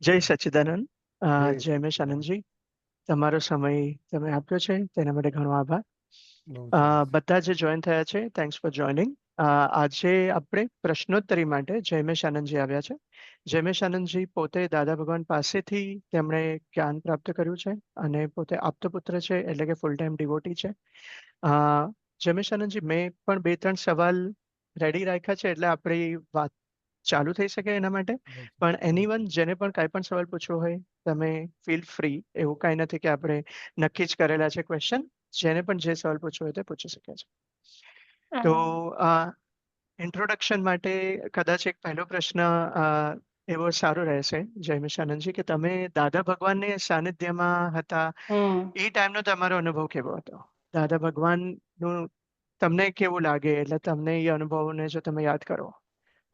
જય સચ્ચિદાનંદ. જય જય મેશ સચ્ચિદાનંદ. આનંદજી, તમારો સમય તમે આપ્યો છે તેના માટે ઘણો આભાર. બહુ સરસ. બધા જે જોઈન થયા છે, થેન્ક્સ ફોર જોઈનિંગ. આજે આપણે પ્રશ્નોત્તરી માટે જયમેશ આનંદજી આવ્યા છે. જયમેશ આનંદજી પોતે દાદા ભગવાન પાસેથી તેમણે જ્ઞાન પ્રાપ્ત કર્યું છે અને પોતે આપતપુત્ર છે, એટલે કે ફૂલ ટાઈમ ડિવોટી છે. અ, જયમેશ આનંદજી, મેં પણ બે ત્રણ સવાલ રેડી રાખ્યા છે, એટલે આપણી વાત ચાલુ થઈ શકે એના માટે. બહુ પણ સરસ. બહુ એનીવન સરસ. જેને પણ કાંઈ પણ સવાલ પૂછવો હોય, તમે ફીલ ફ્રી. એવું કાંઈ નથી કે આપણે નક્કી જ કરેલા છે ક્વેશ્ચન. જેને પણ જે સવાલ પૂછવો હોય તે પૂછી શકે છે. તો ઇન્ટ્રોડક્શન માટે કદાચ એક પહેલો પ્રશ્ન એવો સારો રહેશે, જયમેશ આનંદજી, કે તમે દાદા ભગવાનને સાનિધ્યમાં હતા એ ટાઈમનો તમારો અનુભવ કેવો હતો? દાદા ભગવાનનું તમને કેવું લાગે, એટલે તમને એ અનુભવને જો તમે યાદ કરો,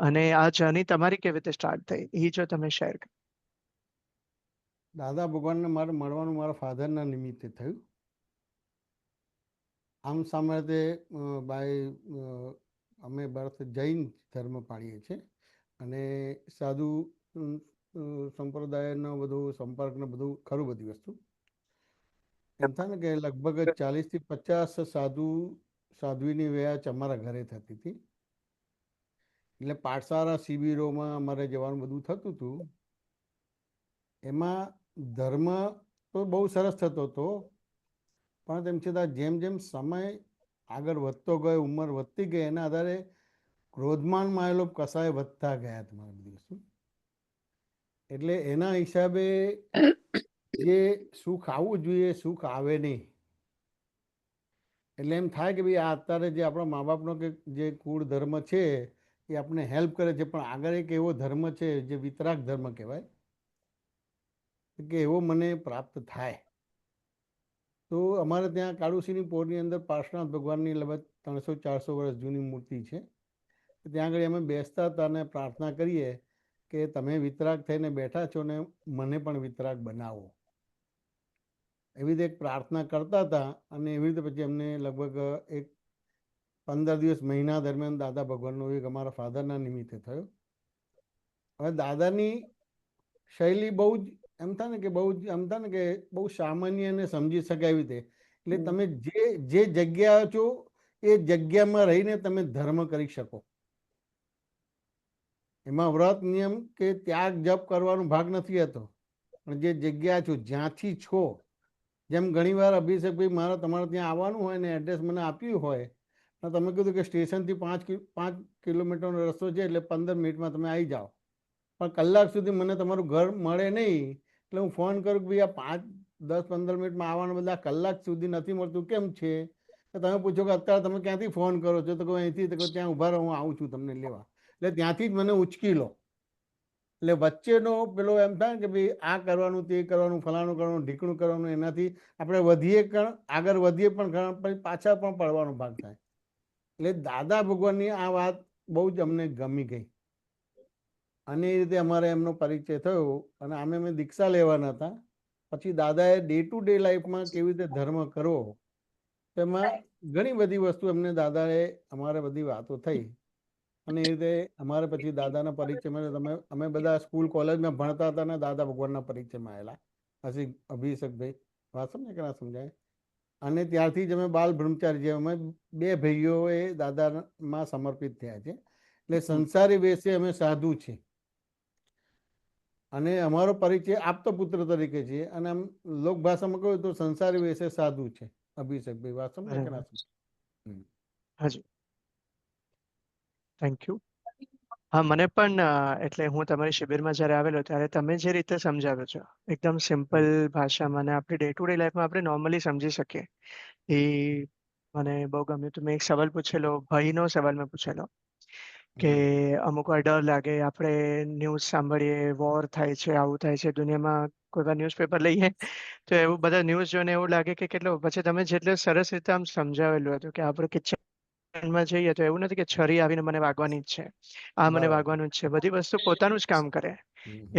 અને આ જર્ની તમારી કેવી રીતે સ્ટાર્ટ થઈ એ જો તમે શેર કરો. દાદા ભગવાનને મારે મળવાનું મારા ફાધરના નિમિત્તે થયું. આમ સામાન્ય અમે બર્થ જૈન ધર્મ પાળીએ છીએ અને સાધુ સંપ્રદાયનો બધું સંપર્કને બધું ખરું બધી વસ્તુ. એમ થાય ને કે લગભગ 40 થી 50 સાધ્વીની વ્યાચ અમારા ઘરે થતી હતી. એટલે પાઠશાળા શિબિરોમાં અમારે જવાનું બધું થતું હતું. એમાં ધર્મ તો બહુ સરસ થતો હતો, પણ તેમ છતાં જેમ જેમ સમય આગળ વધતો ગયો, ઉંમર વધતી ગઈ, એના આધારે ક્રોધમાનમાં એ લોકો કસાય વધતા ગયા તમારા બધી વસ્તુ. એટલે એના હિસાબે જે સુખ આવવું જોઈએ સુખ આવે નહીં. એટલે એમ થાય કે ભાઈ આ અત્યારે જે આપણા મા બાપનો કે જે કુળ ધર્મ છે એ આપણને હેલ્પ કરે છે, પણ આગળ એક એવો ધર્મ છે જે વિતરાગ ધર્મ કહેવાય, કે એવો મને પ્રાપ્ત થાય. તો અમારે ત્યાં કાળુસિંહની પોળની અંદર પાર્શ્વનાથ ભગવાનની લગભગ 300-400 વર્ષ જૂની મૂર્તિ છે. ત્યાં આગળ અમે બેસતા હતા અને પ્રાર્થના કરીએ કે તમે વિતરાગ થઈને બેઠા છો ને મને પણ વિતરાગ બનાવો. એવી રીતે એક પ્રાર્થના કરતા હતા અને એવી રીતે પછી અમને લગભગ એક 15 દિવસ મહિના દરમિયાન દાદા ભગવાનનો એક અમારા ફાધરના નિમિત્તે થયો. હવે દાદાની શૈલી બહુ જ એમ થાય ને કે બહુ સામાન્ય અને સમજી શકાય એવી રીતે. એટલે તમે જે જગ્યા છો એ જગ્યામાં રહીને તમે ધર્મ કરી શકો. એમાં વ્રત નિયમ કે ત્યાગ જપ કરવાનો ભાગ નથી હતો, પણ જે જગ્યા છો જ્યાંથી છો, જેમ ઘણીવાર અભિષેકભાઈ મારે તમારે ત્યાં આવવાનું હોય ને એડ્રેસ મને આપ્યું હોય, તમે કીધું કે સ્ટેશનથી 5 કિલોમીટરનો રસ્તો છે એટલે 15 મિનિટમાં તમે આવી જાઓ, પણ કલાક સુધી મને તમારું ઘર મળે નહીં. એટલે હું ફોન કરું કે ભાઈ આ 5-10-15 મિનિટમાં આવવાના બધા કલાક સુધી નથી મળતું, કેમ છે? તો તમે પૂછો કે અત્યારે તમે ક્યાંથી ફોન કરો છો? તો કોઈ અહીંથી તો ત્યાં ઊભા રહો, હું આવું છું તમને લેવા. એટલે ત્યાંથી જ મને ઉચકી લો. એટલે વચ્ચેનો પેલો એમ થાય કે ભાઈ આ કરવાનું, તે કરવાનું, ફલાણું કરવાનું, ઢીકણું કરવાનું, એનાથી આપણે આગળ વધીએ પણ પછી પાછા પણ પડવાનો ભાગ થાય. એટલે દાદા ભગવાનની આ વાત બહુ જ અમને ગમી ગઈ અને એ રીતે અમારે એમનો પરિચય થયો અને અમે દીક્ષા લેવાના હતા. પછી દાદાએ ડે ટુ ડે લાઈફમાં કેવી રીતે ધર્મ કરવો, તેમાં ઘણી બધી વસ્તુ એમને દાદાએ અમારે બધી વાતો થઈ અને એ રીતે અમારે પછી દાદાના પરિચયમાં અમે બધા સ્કૂલ કોલેજમાં ભણતા હતા અને દાદા ભગવાનના પરિચયમાં આવેલા. હસી અભિષેકભાઈ વાત સમજે કે ના સમજાય? અને ત્યારથી જ અમે બાલ બ્રહ્મચારી જે અમે 2 ભાઈઓ એ દાદામાં સમર્પિત થયા છે. એટલે સંસારી વેશે અમે સાધુ છે અને અમારો પરિચય આપતો પુત્ર તરીકે છે, અને આમ લોક ભાષામાં કહ્યું તો સંસારી વેશે સાધુ છે. અભિષેકભાઈ વાત સમજે કે ના બરાબર. સમજે? હાજી, થેન્ક યુ. હા, મને પણ એટલે હું તમારી શિબિરમાં જ્યારે આવેલો ત્યારે તમે જે રીતે સમજાવ્યો છો એકદમ સિમ્પલ ભાષામાં, અને આપણી ડે ટુ ડે લાઈફમાં આપણે નોર્મલી સમજી શકીએ, એ મને બહુ ગમ્યું. તો મેં એક સવાલ પૂછેલો, ભયનો સવાલ મેં પૂછેલો કે અમુક વાર ડર લાગે, આપણે ન્યૂઝ સાંભળીએ, વોર થાય છે, આવું થાય છે દુનિયામાં, કોઈ વાર ન્યૂઝપેપર લઈએ તો એવું બધા ન્યૂઝ જોઈને એવું લાગે કે કેટલો, પછી તમે જેટલું સરસ રીતે આમ સમજાવેલું હતું કે આપણે કિચનમાં જઈએ તો એવું નથી કે છરી આવીને મને વાગવાની જ છે, આ મને બરાબર. વાગવાનું જ છે. બધી વસ્તુ પોતાનું જ કામ કરે.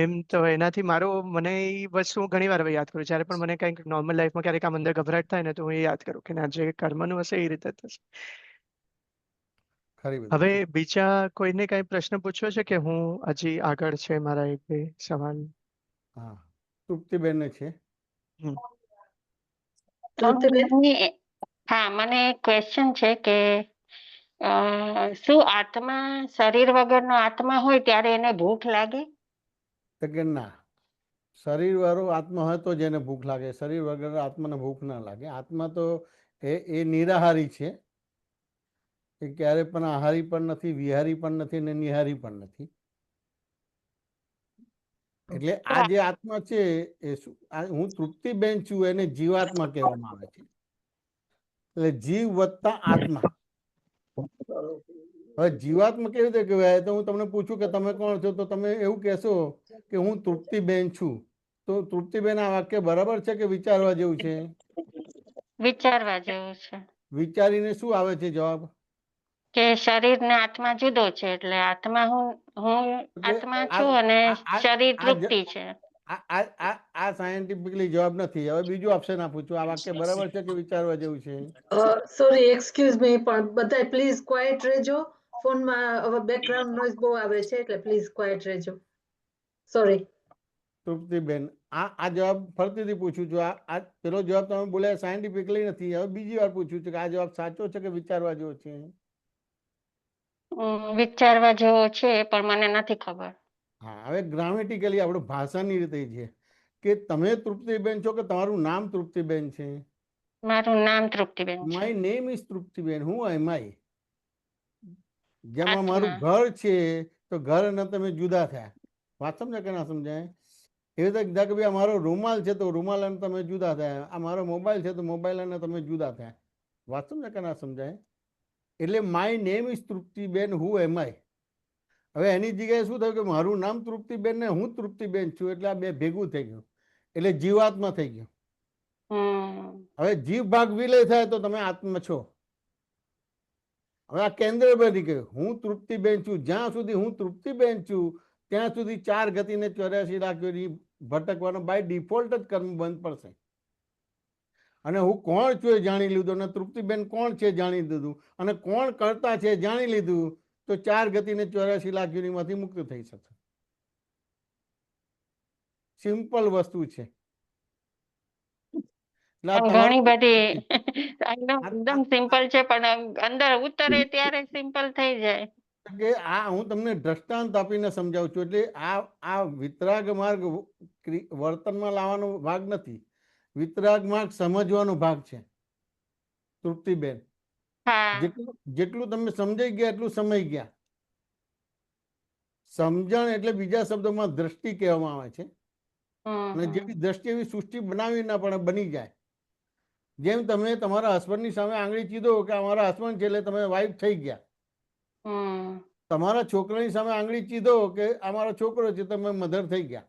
એમ તો એનાથી મને એ વસ્તુ હું ઘણી વાર હવે યાદ કરું, જ્યારે પણ મને કંઈક નોર્મલ લાઈફમાં ક્યારેક આમ અંદર ગભરાટ થાય ને, તો હું એ યાદ કરું કે ના, જે કર્મનું હશે એ રીતે થશે. ખરી બધી હવે વાત. બીજા કોઈને કઈ પ્રશ્ન પૂછ્યો છે કે હું હજી આગળ છે મારા એક બે સવાલ? હા, તૃપ્તિબેન છે. હમ. તૃપ્તિબેન, હા, મને એક ક્વેશ્ચન છે કે શું આત્મા શરીર વગરનો આત્મા હોય ત્યારે એને ભૂખ લાગે? તો કે ના, શરીર વાળો આત્મા હોય તો જ એને ભૂખ લાગે, શરીર વગર આત્માને ભૂખ ના લાગે. આત્મા તો એ નિરાહારી છે, એ ક્યારે પણ આહારી પણ નથી, વિહારી પણ નથી ને નિહારી પણ નથી. એટલે આ જે આત્મા છે એ હું તૃપ્તિબેન છું એને જીવાત્મા કહેવામાં આવે છે. એટલે જીવ વત્તા આત્મા. હવે જીવાત્મા કેવી રીતે કહેવાય? તો હું તમને પૂછું કે તમે કોણ છો, તો તમે એવું કહેશો કે હું તૃપ્તિબેન છું. તો તૃપ્તિબેન, આ વાક્ય બરાબર છે કે વિચારવા જેવું છે? વિચારવા જેવું છે. વિચારીને શું આવે છે જવાબ? કે શરીર ને આત્મા જુદો છે, એટલે આત્મા હું આત્મા છું અને શરીર તૃપ્તિ છે. આ સાયન્ટિફિકલી જવાબ નથી. હવે બીજું ઓપ્શન આપું છું, આ વાક્ય બરાબર છે કે વિચારવા જેવું છે? સોરી, એક્સક્યુઝ મી, પણ બધા પ્લીઝ ક્વાઇટ રહેજો. ફોનમાં હવે બેકગ્રાઉન્ડ નોઇઝ બહુ આવે છે, એટલે પ્લીઝ ક્વાઇટ રહેજો. સોરી. તૃપ્તિબેન, આ જવાબ ફરીથી પૂછું છું. આ પેલો જવાબ તમે બોલ્યા સાયન્ટિફિકલી નથી. હવે બીજી વાર પૂછું છું કે આ જવાબ સાચો છે કે વિચારવા જેવો છે? વિચારવા જેવો છે, પણ મને નથી ખબર. હા, હવે ગ્રામેટિકલી આપણે ભાષાની રીતે છે કે તમે તૃપ્તિબેન છો કે તમારું નામ તૃપ્તિબેન છે? મારું નામ તૃપ્તિબેન છે. My name is Triptiben. હું એમ આઈ? જેમાં મારું આત્મા. ઘર છે, તો ઘર અને તમે જુદા થયા. વાત સમજાય કે ના સમજાય? એવી રીતે કે ભાઈ અમારો રૂમાલ છે, તો રૂમાલ અને તમે જુદા થયા. આ મારો મોબાઈલ છે, તો મોબાઈલ અને તમે જુદા થયા. વાત સમજાય કે ના સમજાય? એટલે માય નેમ ઇઝ તૃપ્તિબેન, હું એમ આઈ? હવે એની જગ્યાએ શું થયું કે મારું નામ તૃપ્તિબેન ને હું તૃપ્તિબેન છું, એટલે આ બે ભેગું થઈ ગયું, એટલે જીવાત્મા થઈ ગયું. હવે જીવ ભાગ વિલય થાય તો તમે આત્મા છો. હવે આ કેન્દ્ર બની ગયું, હું તૃપ્તિબેન છું. જ્યાં સુધી હું તૃપ્તિબેન છું ત્યાં સુધી 4 ગતિને 84 લાખ યોની ભટકવાનો બાય ડિફોલ્ટ જ કર્મ બંધ પડશે. અને હું કોણ છું એ જાણી લીધું, અને તૃપ્તિબેન કોણ છે જાણી લીધું, અને કોણ કરતા છે જાણી લીધું, તો 4 ગતિને 84 લાખ યોનીમાંથી મુક્ત થઈ શકશે. સિમ્પલ વસ્તુ છે. ઘણી બધી એકદમ સિમ્પલ છે, પણ અંદર ઉતરે ત્યારે સિમ્પલ થઈ જાય. કે આ હું તમને દ્રષ્ટાંત આપીને સમજાવું છું. એટલે આ વિતરાગ માર્ગ વર્તનમાં લાવવાનો ભાગ નથી, વિતરાગ માર્ગ સમજવાનો ભાગ છે. તૃપ્તિબેન, જેટલું તમે સમજાઈ ગયા એટલું સમય ગયા. સમજણ એટલે બીજા શબ્દોમાં દ્રષ્ટિ કહેવામાં આવે છે. અને જેવી દ્રષ્ટિ એવી સૃષ્ટિ બનાવી ના પણ બની જાય. જેમ તમે તમારા હસબન્ડની સામે આંગળી ચીધો કે અમારા હસબન્ડ છે એટલે તમે વાઇફ થઈ ગયા. તમારા છોકરાની સામે આંગળી ચીધો કે અમારો છોકરો છે, તમે મધર થઈ ગયા.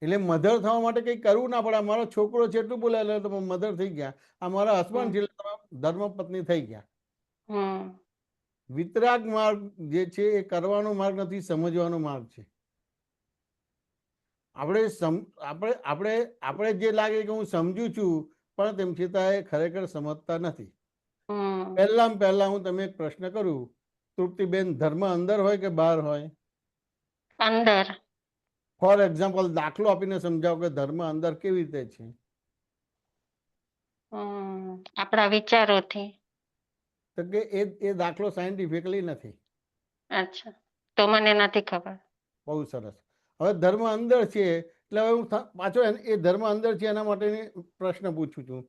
એટલે મધર થવા માટે કંઈ કરવું ના પડે. અમારો છોકરો છે એટલું બોલે એટલે તમે મધર થઈ ગયા. અમારા હસબન્ડ છે એટલે તમે ધર્મપત્ની થઈ ગયા. વિતરાગ માર્ગ જે છે એ કરવાનો માર્ગ નથી, સમજવાનો માર્ગ છે. આપણે જે લાગે કે હું સમજુ છું, પણ તેમ છતાં એ ખરેખર સમજતા નથી. પહેલા હું તમે એક પ્રશ્ન કરું, તૃપ્તિબેન, ધર્મ અંદર હોય કે બહાર હોય? અંદર. ફોર એક્ઝામ્પલ, દાખલો આપીને સમજાવો કે ધર્મ અંદર કેવી રીતે છે? આપણા વિચારોથી. તો કે એ દાખલો સાયન્ટિફિકલી નથી. અચ્છા, તો મને નથી ખબર. બહુ સરસ. હવે ધર્મ અંદર છે એટલે હવે હું પાછો એ ધર્મ અંદર છે એના માટેની પ્રશ્ન પૂછું છું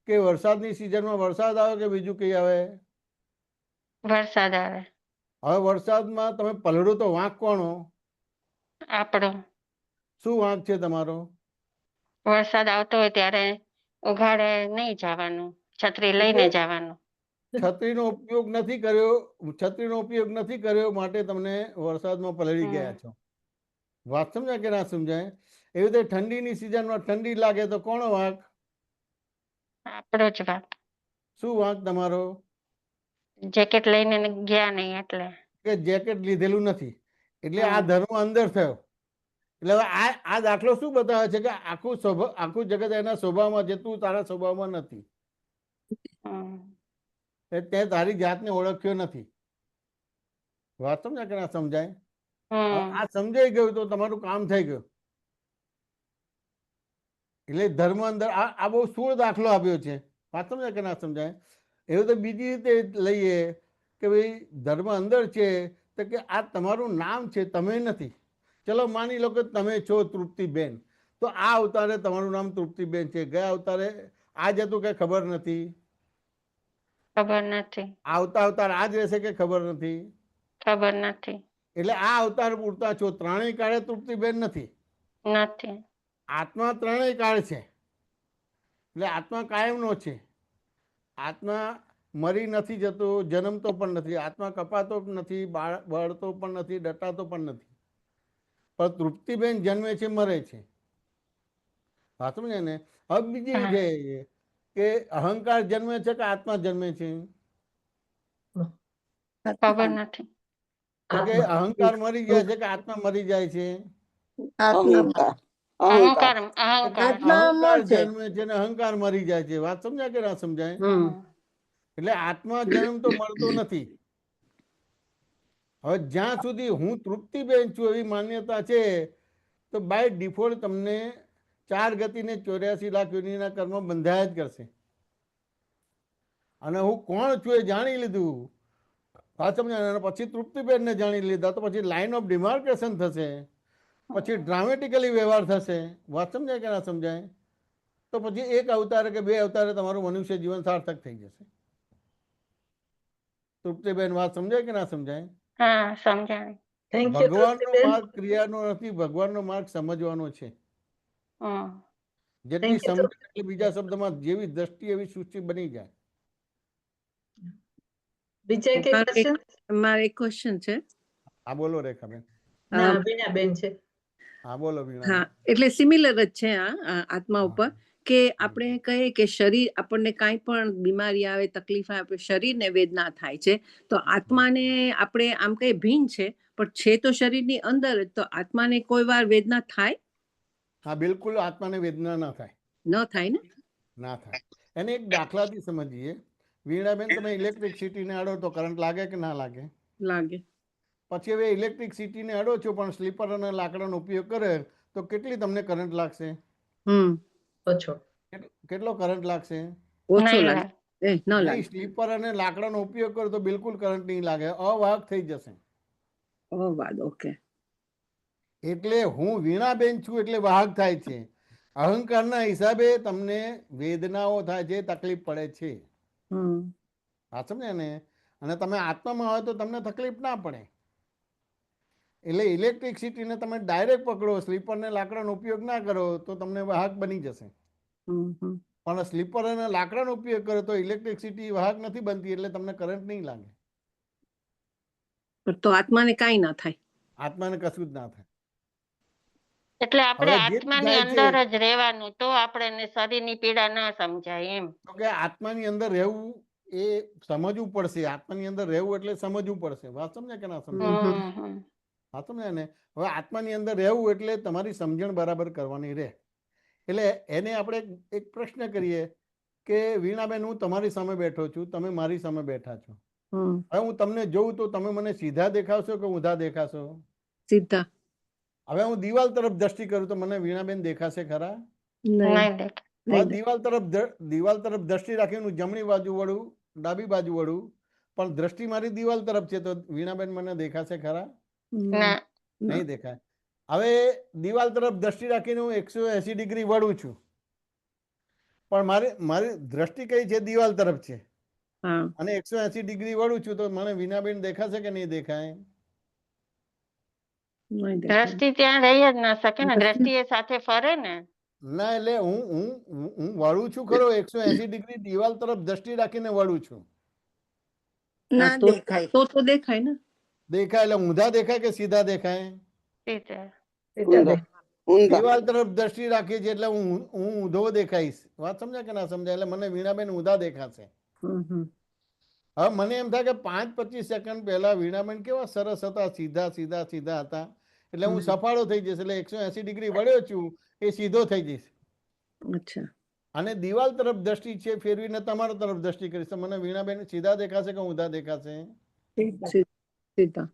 કે વરસાદની સિઝનમાં વરસાદ આવે કે બીજું કઈ આવે? વરસાદ આવે. હવે વરસાદમાં તમે પલળો તો વાંક કોનો? આપણો. શું વાંક છે તમારો? વરસાદ આવતો હોય ત્યારે ઉઘાડે નહીં જવાનું, છત્રી લઈને જવાનું. છત્રીનો ઉપયોગ નથી કર્યો માટે તમને વરસાદમાં પલળી ગયા છો. વાત સમજાય કે ના સમજાય? એવી રીતે ઠંડીની સિઝનમાં ઠંડી લાગે તો કોનો વાંક? આપણો જ વાંક. શું વાંક તમારો? જેકેટ લઈને ગયા નહીં એટલે. કે જેકેટ લીધેલું નથી એટલે આ ધર્મ અંદર થયો. એટલે હવે આ દાખલો શું બતાવે છે કે આખું જગત એના સ્વભાવમાં છે, તું તારા સ્વભાવમાં નથી. તે તારી જાતને ઓળખ્યો નથી. વાત સમજાય કે ના સમજાય? આ સમજાઈ ગયું તો તમારું કામ થઈ ગયું. એટલે ધર્મ અંદર આ બહુ સ્થૂળ દાખલો આપ્યો છે. વાત સમજાય કે ના સમજાય? એવું તો બીજી રીતે લઈએ કે ભાઈ ધર્મ અંદર છે તો કે આ તમારું નામ છે, તમે નથી. ચલો માની લો કે તમે છો તૃપ્તિબેન, તો આ અવતારે તમારું નામ તૃપ્તિબેન છે, ગયા અવતારે આ જ હતું કે ખબર નથી? ખબર નથી. આવતા અવતાર આ જ રહેશે કે ખબર નથી? ખબર નથી. એટલે આ અવતાર પૂરતા છો, ત્રણેય કાળે તૃપ્તિબેન નથી. નથી. આત્મા ત્રણેય કાળ છે, એટલે આત્મા કાયમનો છે. આત્મા મરી નથી જતો, જન્મતો પણ નથી, આત્મા કપાતો પણ નથી, બળતો પણ નથી, ડટાતો પણ નથી. પણ તૃપ્તિબેન જન્મે છે, મરે છે. વાત સમજે ને? હવે બીજી હા. છે કે અહંકાર જન્મે છે કે આત્મા જન્મે છે? ખબર નથી. તો કે આત્મા. અહંકાર મરી જાય છે કે આત્મા મરી જાય છે? અહંકાર અહંકાર. અહંકાર અહંકાર. અહંકાર જન્મે છે ને અહંકાર મરી જાય છે. વાત સમજાય કે ના સમજાય? એટલે આત્મા જન્મ તો મળતો નથી. હવે જ્યાં સુધી હું તૃપ્તિબેન છું એવી માન્યતા છે તો બાય ડિફોલ્ટ તમને 4 ગતિને 84 લાખ યોનિના કર્મ બંધાયા જ કરશે. અને હું કોણ છું એ જાણી લીધું, વાત સમજાય? અને પછી તૃપ્તિબેનને જાણી લીધા તો પછી લાઈન ઓફ ડિમાર્કેશન થશે, પછી ડ્રામેટિકલી વ્યવહાર થશે. વાત સમજાય કે ના સમજાય? તો પછી 1 અવતારે કે 2 અવતારે તમારું મનુષ્ય જીવન સાર્થક થઈ જશે. તૃપ્તિબેન વાત સમજાય કે ના સમજાય? હા, સમજાય. થેન્ક યુ ભગવાનનો તૃપ્તિબેન. માર્ગ ક્રિયાનો નથી, ભગવાનનો માર્ગ સમજવાનો છે. હમ. જેટલી Thank you, સમજ એટલી બીજા શબ્દમાં જેવી દ્રષ્ટિ એવી સૃષ્ટિ બની જાય. બીજા કઈ ક્વેશ્ચન? મારે એક ક્વેશ્ચન છે. હા બોલો રેખાબેન. ના, વીણાબેન છે. હા બોલો હા, વીણા. એટલે સિમિલર જ છે આત્મા ઉપર કે હમ. આપણે કહીએ કે શરીર આપણને કાંઈ પણ બીમારી આવે, તકલીફ આવે, આપણે શરીરને વેદના થાય છે, તો આત્માને આપણે આમ કહીએ ભિન્ન છે પણ છે તો શરીરની અંદર જ, તો આત્માને કોઈ વાર વેદના થાય? હા બિલકુલ, આત્માને વેદના ના થાય. ન થાય ને? ના થાય. એને એક દાખલાથી સમજીએ. વીણાબેન, તમે ઇલેક્ટ્રિસિટીને અડો તો કરંટ લાગે કે ના લાગે? લાગે. પછી હવે ઇલેક્ટ્રિસિટીને અડો છો પણ સ્લીપર અને લાકડાનો ઉપયોગ કરે તો કેટલી તમને કરંટ લાગશે? ઓછો. કેટલો કરંટ લાગશે? ઓછો નહીં લાગે. લાગે. ન નહીં, લાગે. સ્લીપર અને લાકડાનો ઉપયોગ કરો તો બિલકુલ કરંટ નહીં લાગે, અવાહક થઈ જશે. ઓ વાત, ઓકે. એટલે હું વીણાબેન છું એટલે વાહક થાય છે. અહંકારના હિસાબે તમને વેદનાઓ થાય છે, તકલીફ પડે છે. હા સમજ્યા ને? અને તમે આત્મામાં હોય તો તમને તકલીફ ના પડે. એટલે ઇલેક્ટ્રિસિટીને તમે ડાયરેક્ટ પકડો, સ્લીપરને લાકડાનો ઉપયોગ ના કરો તો તમને વાહક બની જશે. પણ સ્લીપર અને લાકડાનો ઉપયોગ કરો તો ઇલેક્ટ્રિસિટી વાહક નથી બનતી, એટલે તમને કરંટ નહીં લાગે. તો આત્માને કાંઈ ના થાય? આત્માને કશું જ ના થાય. એટલે આપણે હવે જે આત્માની થાય છે અંદર જ રહેવાનું, તો આપણને શરીરની પીડા ના સમજાય એમ. તો કે આત્માની અંદર રહેવું એ સમજવું પડશે. આત્માની અંદર રહેવું એટલે સમજવું પડશે. વાત સમજ્યા કે ના સમજાય? વાત સમજ્યા ને? હવે આત્માની અંદર રહેવું એટલે તમારી સમજણ બરાબર કરવાની રહે. એટલે એને આપણે એક પ્રશ્ન કરીએ કે વીણાબેન, હું તમારી સામે બેઠો છું, તમે મારી સામે બેઠા છો. હવે હું તમને જોઉં તો તમે મને સીધા દેખાશો કે ઊંધા દેખાશો? સીધા. હવે હું દિવાલ તરફ દ્રષ્ટિ કરું તો મને વીણાબેન દેખાશે ખરા? નહીં. નહીં દેખાય. હવે દિવાલ તરફ દ્રષ્ટિ રાખીને હું જમણી બાજુ વળું, ડાબી બાજુ વળું, પણ દ્રષ્ટિ મારી દિવાલ તરફ છે, તો વીણાબેન મને દેખાશે ખરા? ના. નહીં દેખાય. હવે દિવાલ તરફ દ્રષ્ટિ રાખીને હું 180 ડિગ્રી વળું છું, પણ મારી દ્રષ્ટિ કઈ છે? દિવાલ તરફ છે. અને 180 ડિગ્રી વળું છું તો મને વીણાબેન દેખાશે કે નહીં દેખાય? દ્રષ્ટિ ત્યાં રહી જ ના શકે ને, દ્રષ્ટિ એ સાથે ફરે ને. ના, એટલે હું વળું છું ખરો, 180 ડિગ્રી દિવાલ તરફ દ્રષ્ટિ રાખીને વળું છું. ના દેખાય. તો દેખાય ને? દેખાય એટલે ઊંધા દેખાય કે સીધા દેખાય? દિવાલ તરફ દ્રષ્ટિ રાખી છે એટલે હું ઊંધો દેખાઈશ. વાત સમજાય કે ના સમજાય? એટલે મને વીણાબેન ઊંધા દેખાશે. હવે મને એમ થાય કે 5-25 સેકન્ડ પહેલા વીણાબેન કેવા સરસ હતા, સીધા સીધા સીધા હતા, એટલે હું સફાળો થઈ જઈશ, એટલે 180 ડિગ્રી વળ્યો છું એ સીધો થઈ જઈશ. અને દિવાલ તરફ દ્રષ્ટિ છે ફેરવીને તમારા તરફ દ્રષ્ટિ કરીશ તો મને વીણાબેન સીધા દેખાશે કે ઊંધા દેખાશે?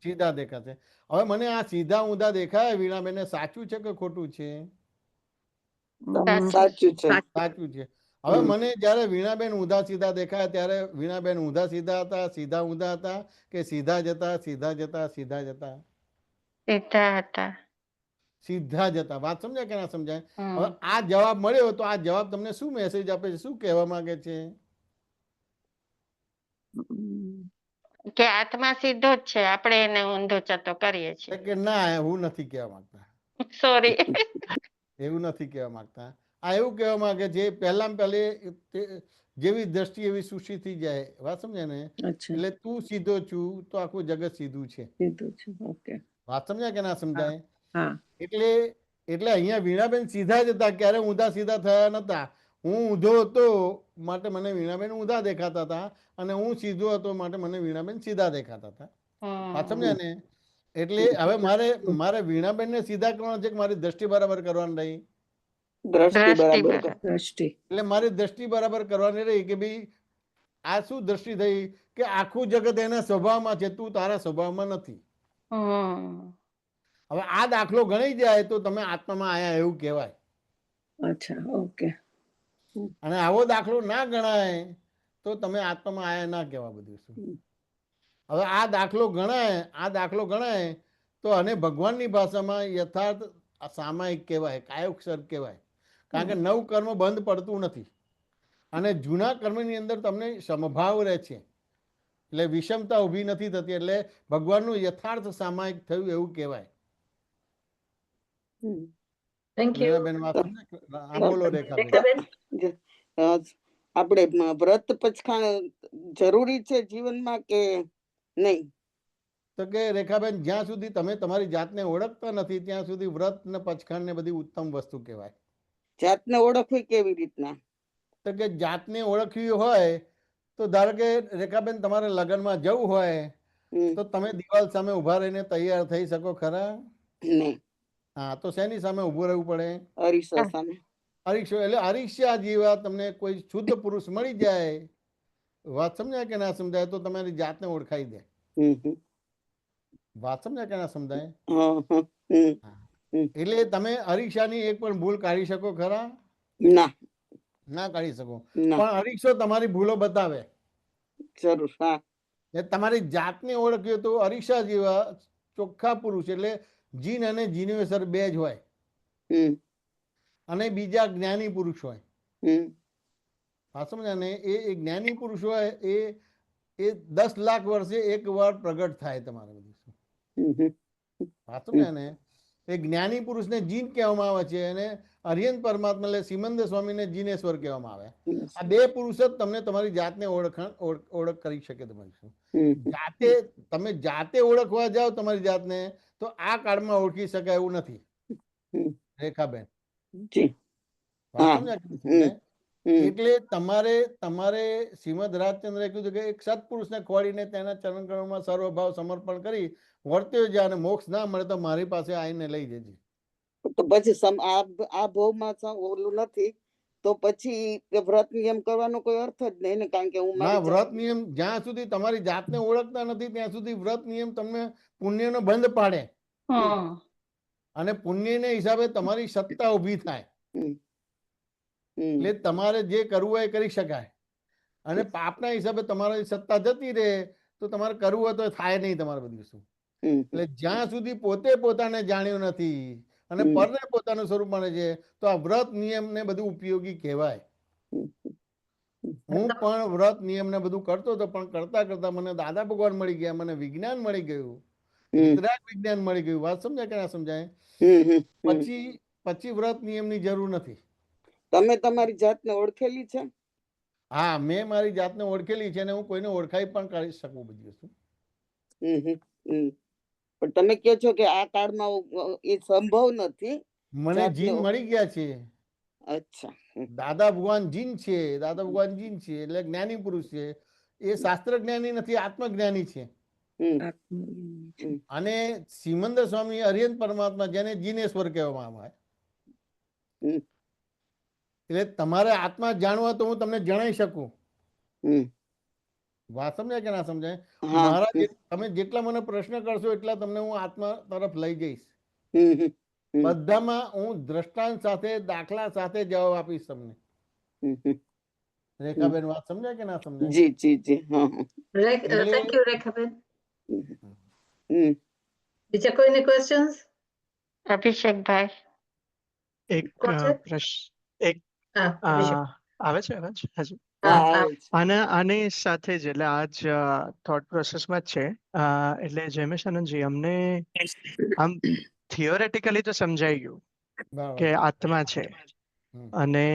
સીધા દેખાશે. હવે મને આ સીધા ઊંધા દેખાય વીણાબેન, સાચું છે કે ખોટું છે? સાચું છે. સાચું છે. હવે હમ. મને જ્યારે વીણાબેન ઊંધા સીધા દેખાય ત્યારે વીણાબેન ઊંધા સીધા હતા, સીધા ઊંધા હતા, કે સીધા જતા સીધા જતા સીધા જતા? સીધા હતા. સીધા જતા. વાત સમજાય કે ના સમજાય? હવે હમ. આ જવાબ મળ્યો તો આ જવાબ તમને શું મેસેજ આપે છે, શું કહેવા માંગે છે? કે આત્મા સીધો જ છે, આપણે એને ઊંધો ચતો કરીએ છીએ. કે ના, હું નથી કહેવા માંગતા, સોરી. એવું નથી કહેવા માંગતા. આ એવું કહેવા માંગે છે પહેલામાં પહેલી જેવી દ્રષ્ટિ એવી સુશી થઈ જાય. વાત સમજાય ને? અચ્છા, એટલે તું સીધો છું તો આખું જગત સીધું છે. સીધું છે. ઓકે. વાત સમજાય કે ના સમજાય? હા. એટલે એટલે અહીંયા વીણાબેન સીધા જ હતા, ક્યારે ઊંધા સીધા થયા નતા. હું ઊંધો હતો માટે મને વીણાબેન ઊંધા દેખાતા હતા, અને હું સીધો હતો માટે મને વીણાબેન સીધા દેખાતા હતા. વાત સમજાય ને? એટલે હવે મારે વીણાબેન ને સીધા કરવાના છે કે મારી દ્રષ્ટિ બરાબર કરવાની રહી? દ્રષ્ટિ દ્રષ્ટિ બરાબર બરાબર. દ્રષ્ટિ. એટલે મારી દ્રષ્ટિ બરાબર કરવાની રહી કે ભાઈ આ શું દ્રષ્ટિ થઈ કે આખું જગત એના સ્વભાવમાં છે, તું તારા સ્વભાવમાં નથી. હમ. હવે આ દાખલો ગણી જાય તો તમે આત્મામાં આયા એવું કહેવાય. અચ્છા, ઓકે. અને આવો દાખલો ના ગણાય તો તમે આત્મામાં આયા ના કહેવા. બધું શું હવે આ દાખલો ગણાય તો અને ભગવાનની ભાષામાં યથાર્થ સામાયિક કહેવાય, કાયોક્ષર કહેવાય. કારણ કે નવ કર્મ બંધ પડતું નથી, અને જૂના કર્મની અંદર તમને સમભાવ રહે છે, એટલે વિષમતા ઊભી નથી થતી, એટલે ભગવાનનું યથાર્થ સામાયિક થયું એવું કહેવાય. Thank you. મીરાબેન વાત સમજે? હા, બોલો રેખાબેન. રેખાબેન. આપણે વ્રત પછખાણ જરૂરી છે જીવનમાં કે નહીં? તો કે રેખાબેન, જ્યાં સુધી તમે તમારી જાતને ઓળખતા નથી ત્યાં સુધી વ્રત ને પચખાણ ને બધી ઉત્તમ વસ્તુ કહેવાય. જાતને ઓળખવી કેવી રીતના? તો કે જાતને ઓળખવી હોય તો ધારો કે રેખાબેન તમારે લગ્નમાં જવું હોય તો તમે દિવાલ સામે ઉભા રહીને તૈયાર થઈ શકો ખરા? નહીં. હા, તો શેની સામે ઉભું રહેવું પડે? અરીસો સામે. અરીક્ષો. એટલે અરીક્ષા જેવા તમને કોઈ શુદ્ધ પુરુષ મળી જાય, વાત સમજાય કે ના સમજાય, તો તમારી જાતને ઓળખાઈ દે. વાત સમજાય કે ના સમજાય? એટલે તમે અરીક્ષાની એક પણ ભૂલ કાઢી શકો ખરા? ના, ના કાઢી શકો. ના. પણ અરીક્ષો તમારી ભૂલો બતાવે. જરૂર. હા. એ તમારી જાતને ઓળખ્યો તો અરીક્ષા જેવા ચોખ્ખા પુરુષ, એટલે જીન અને જીનેશ્વર બે જ હોય, અને બીજા જ્ઞાની પુરુષ હોય. વાત સમજાય ને? એ જ્ઞાની પુરુષ હોય એ 10 લાખ વર્ષે એક વાર પ્રગટ થાય તમારે બધું. વાત સમજાય ને? એ જ્ઞાની પુરુષને જીન કહેવામાં આવે છે, અને અરિયન પરમાત્મા એટલે સિમંદર સ્વામીને જીનેશ્વર કહેવામાં આવે. આ બે પુરુષ જ તમને તમારી જાતને ઓળખ કરી શકે. તમે જાતે ઓળખવા જાઓ તમારી જાતને તો આ કાળમાં ઓળખી શકાય એવું નથી. રેખાબેન, વાત સમજાય? એટલે તમારે શ્રીમદ રાજચંદ્રએ કીધું કે એક સત્પુરુષને ખોળીને તેના ચરણ કમળમાં સર્વભાવ સમર્પણ કરી વર્ત્યો જાય, અને મોક્ષ ના મળે તો મારી પાસે આવીને લઈ જજે. તો પછી આ ભાવમાં ઓલું નથી તો પછી વ્રત નિયમ કરવાનો કોઈ અર્થ જ નહીં ને, કારણ કે હું ના, વ્રત નિયમ જ્યાં સુધી તમારી જાતને ઓળખતા નથી ત્યાં સુધી વ્રત નિયમ તમને પુણ્યનો બંધ પાડે, અને પુણ્યને હિસાબે તમારી સત્તા ઊભી થાય. એટલે તમારે જે કરવું હોય એ કરી શકાય, અને પાપના હિસાબે તમારી સત્તા જતી રહે તો તમારે કરવું હોય તો થાય નહીં તમારે બધું શું. એટલે જ્યાં સુધી પોતે પોતાને જાણ્યું નથી અને પરને પોતાનું સ્વરૂપ માને છે તો આ વ્રત નિયમ ને બધું ઉપયોગી કહેવાય. હું પણ વ્રત નિયમ ને બધું કરતો હતો, પણ કરતા કરતા મને દાદા ભગવાન મળી ગયા, મને વિજ્ઞાન મળી ગયું, વિતરાગ વિજ્ઞાન મળી ગયું. વાત સમજાય કે ના સમજાય? પછી વ્રત નિયમની જરૂર નથી. તમે તમારી જાતને ઓળખેલી છે? હા, મેં મારી જાતને ઓળખેલી છે, અને હું કોઈને ઓળખાઈ પણ કરી શકું બધી વસ્તુ. પણ તમે કહો છો કે આ કાળમાં એ સંભવ નથી. મને જીન મળી ગયા છે. અચ્છા. દાદા ભગવાન જીન છે, એટલે જ્ઞાની પુરુષ છે. એ શાસ્ત્ર જ્ઞાની નથી, આત્મજ્ઞાની છે. અને સિમંદર સ્વામી અરિયંત પરમાત્મા, જેને જીનેશ્વર કહેવામાં આવે. એટલે તમારે આત્મા જાણવા તો હું તમને જણાવી શકું. વાત સમજાય કે ના સમજાય? તમે જેટલા મને પ્રશ્ન કરશો એટલા તમને હું આત્મા તરફ લઈ જઈશ. હમ. બધામાં હું દ્રષ્ટાંત સાથે દાખલા સાથે જવાબ આપીશ તમને. હમ, હમ. રેખાબેન વાત સમજાય કે ના સમજાય? જી જી જી હા હા. એટલે થેન્ક યુ રેખાબેન. હમ. બીજા કોઈને ક્વેશ્ચન્સ અભિષેકભાઈ. એક કોણ છે? પ્રશ્ન એક હા અભિષેક. આવે છે અવાજ? હજુ હા હા આવે છે. આની સાથે જ એટલે આ જ થોટ પ્રોસેસમાં જ છે. એટલે જયમેશ આનંદજી, અમને આમ થિયોરેટિકલી તો સમજાઈ ગયું બરાબર કે છે. આત્મા છે હમ. અને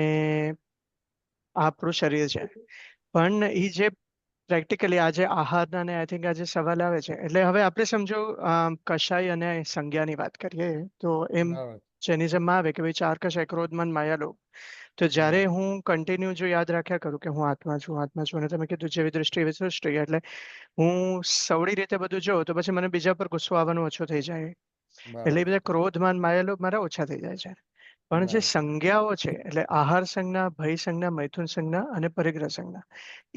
આ આપણું શરીર છે, પણ એ જે પ્રેક્ટિકલી આજે આહારના ને આઈ થિંક આજે સવાલ આવે છે, એટલે હવે આપણે સમજો કશાય અને સંજ્ઞાની વાત કરીએ તો એમ બરાબર છે. જેનિઝમમાં આવે કે ભાઈ ચાર કશાય ક્રોધ મન માયા લોભ. તો જ્યારે હું કન્ટિન્યુ જો યાદ રાખ્યા કરું કે હું આત્મા છું અને તમે કીધું જેવી દૃષ્ટિ એવી સૃષ્ટિ, એટલે હું સવડી રીતે બધું જોઉં તો પછી મને બીજા પર ગુસ્સો આવવાનો ઓછો થઈ જાય. એટલે એ બરાબર બધા ક્રોધ માન માયા લોભ મારા ઓછા થઈ જાય છે. પણ જે બરાબર. સંજ્ઞાઓ છે એટલે આહાર સંજ્ઞા, ભય સંજ્ઞા, મૈથુન સંજ્ઞા અને પરિગ્રહ સંજ્ઞા,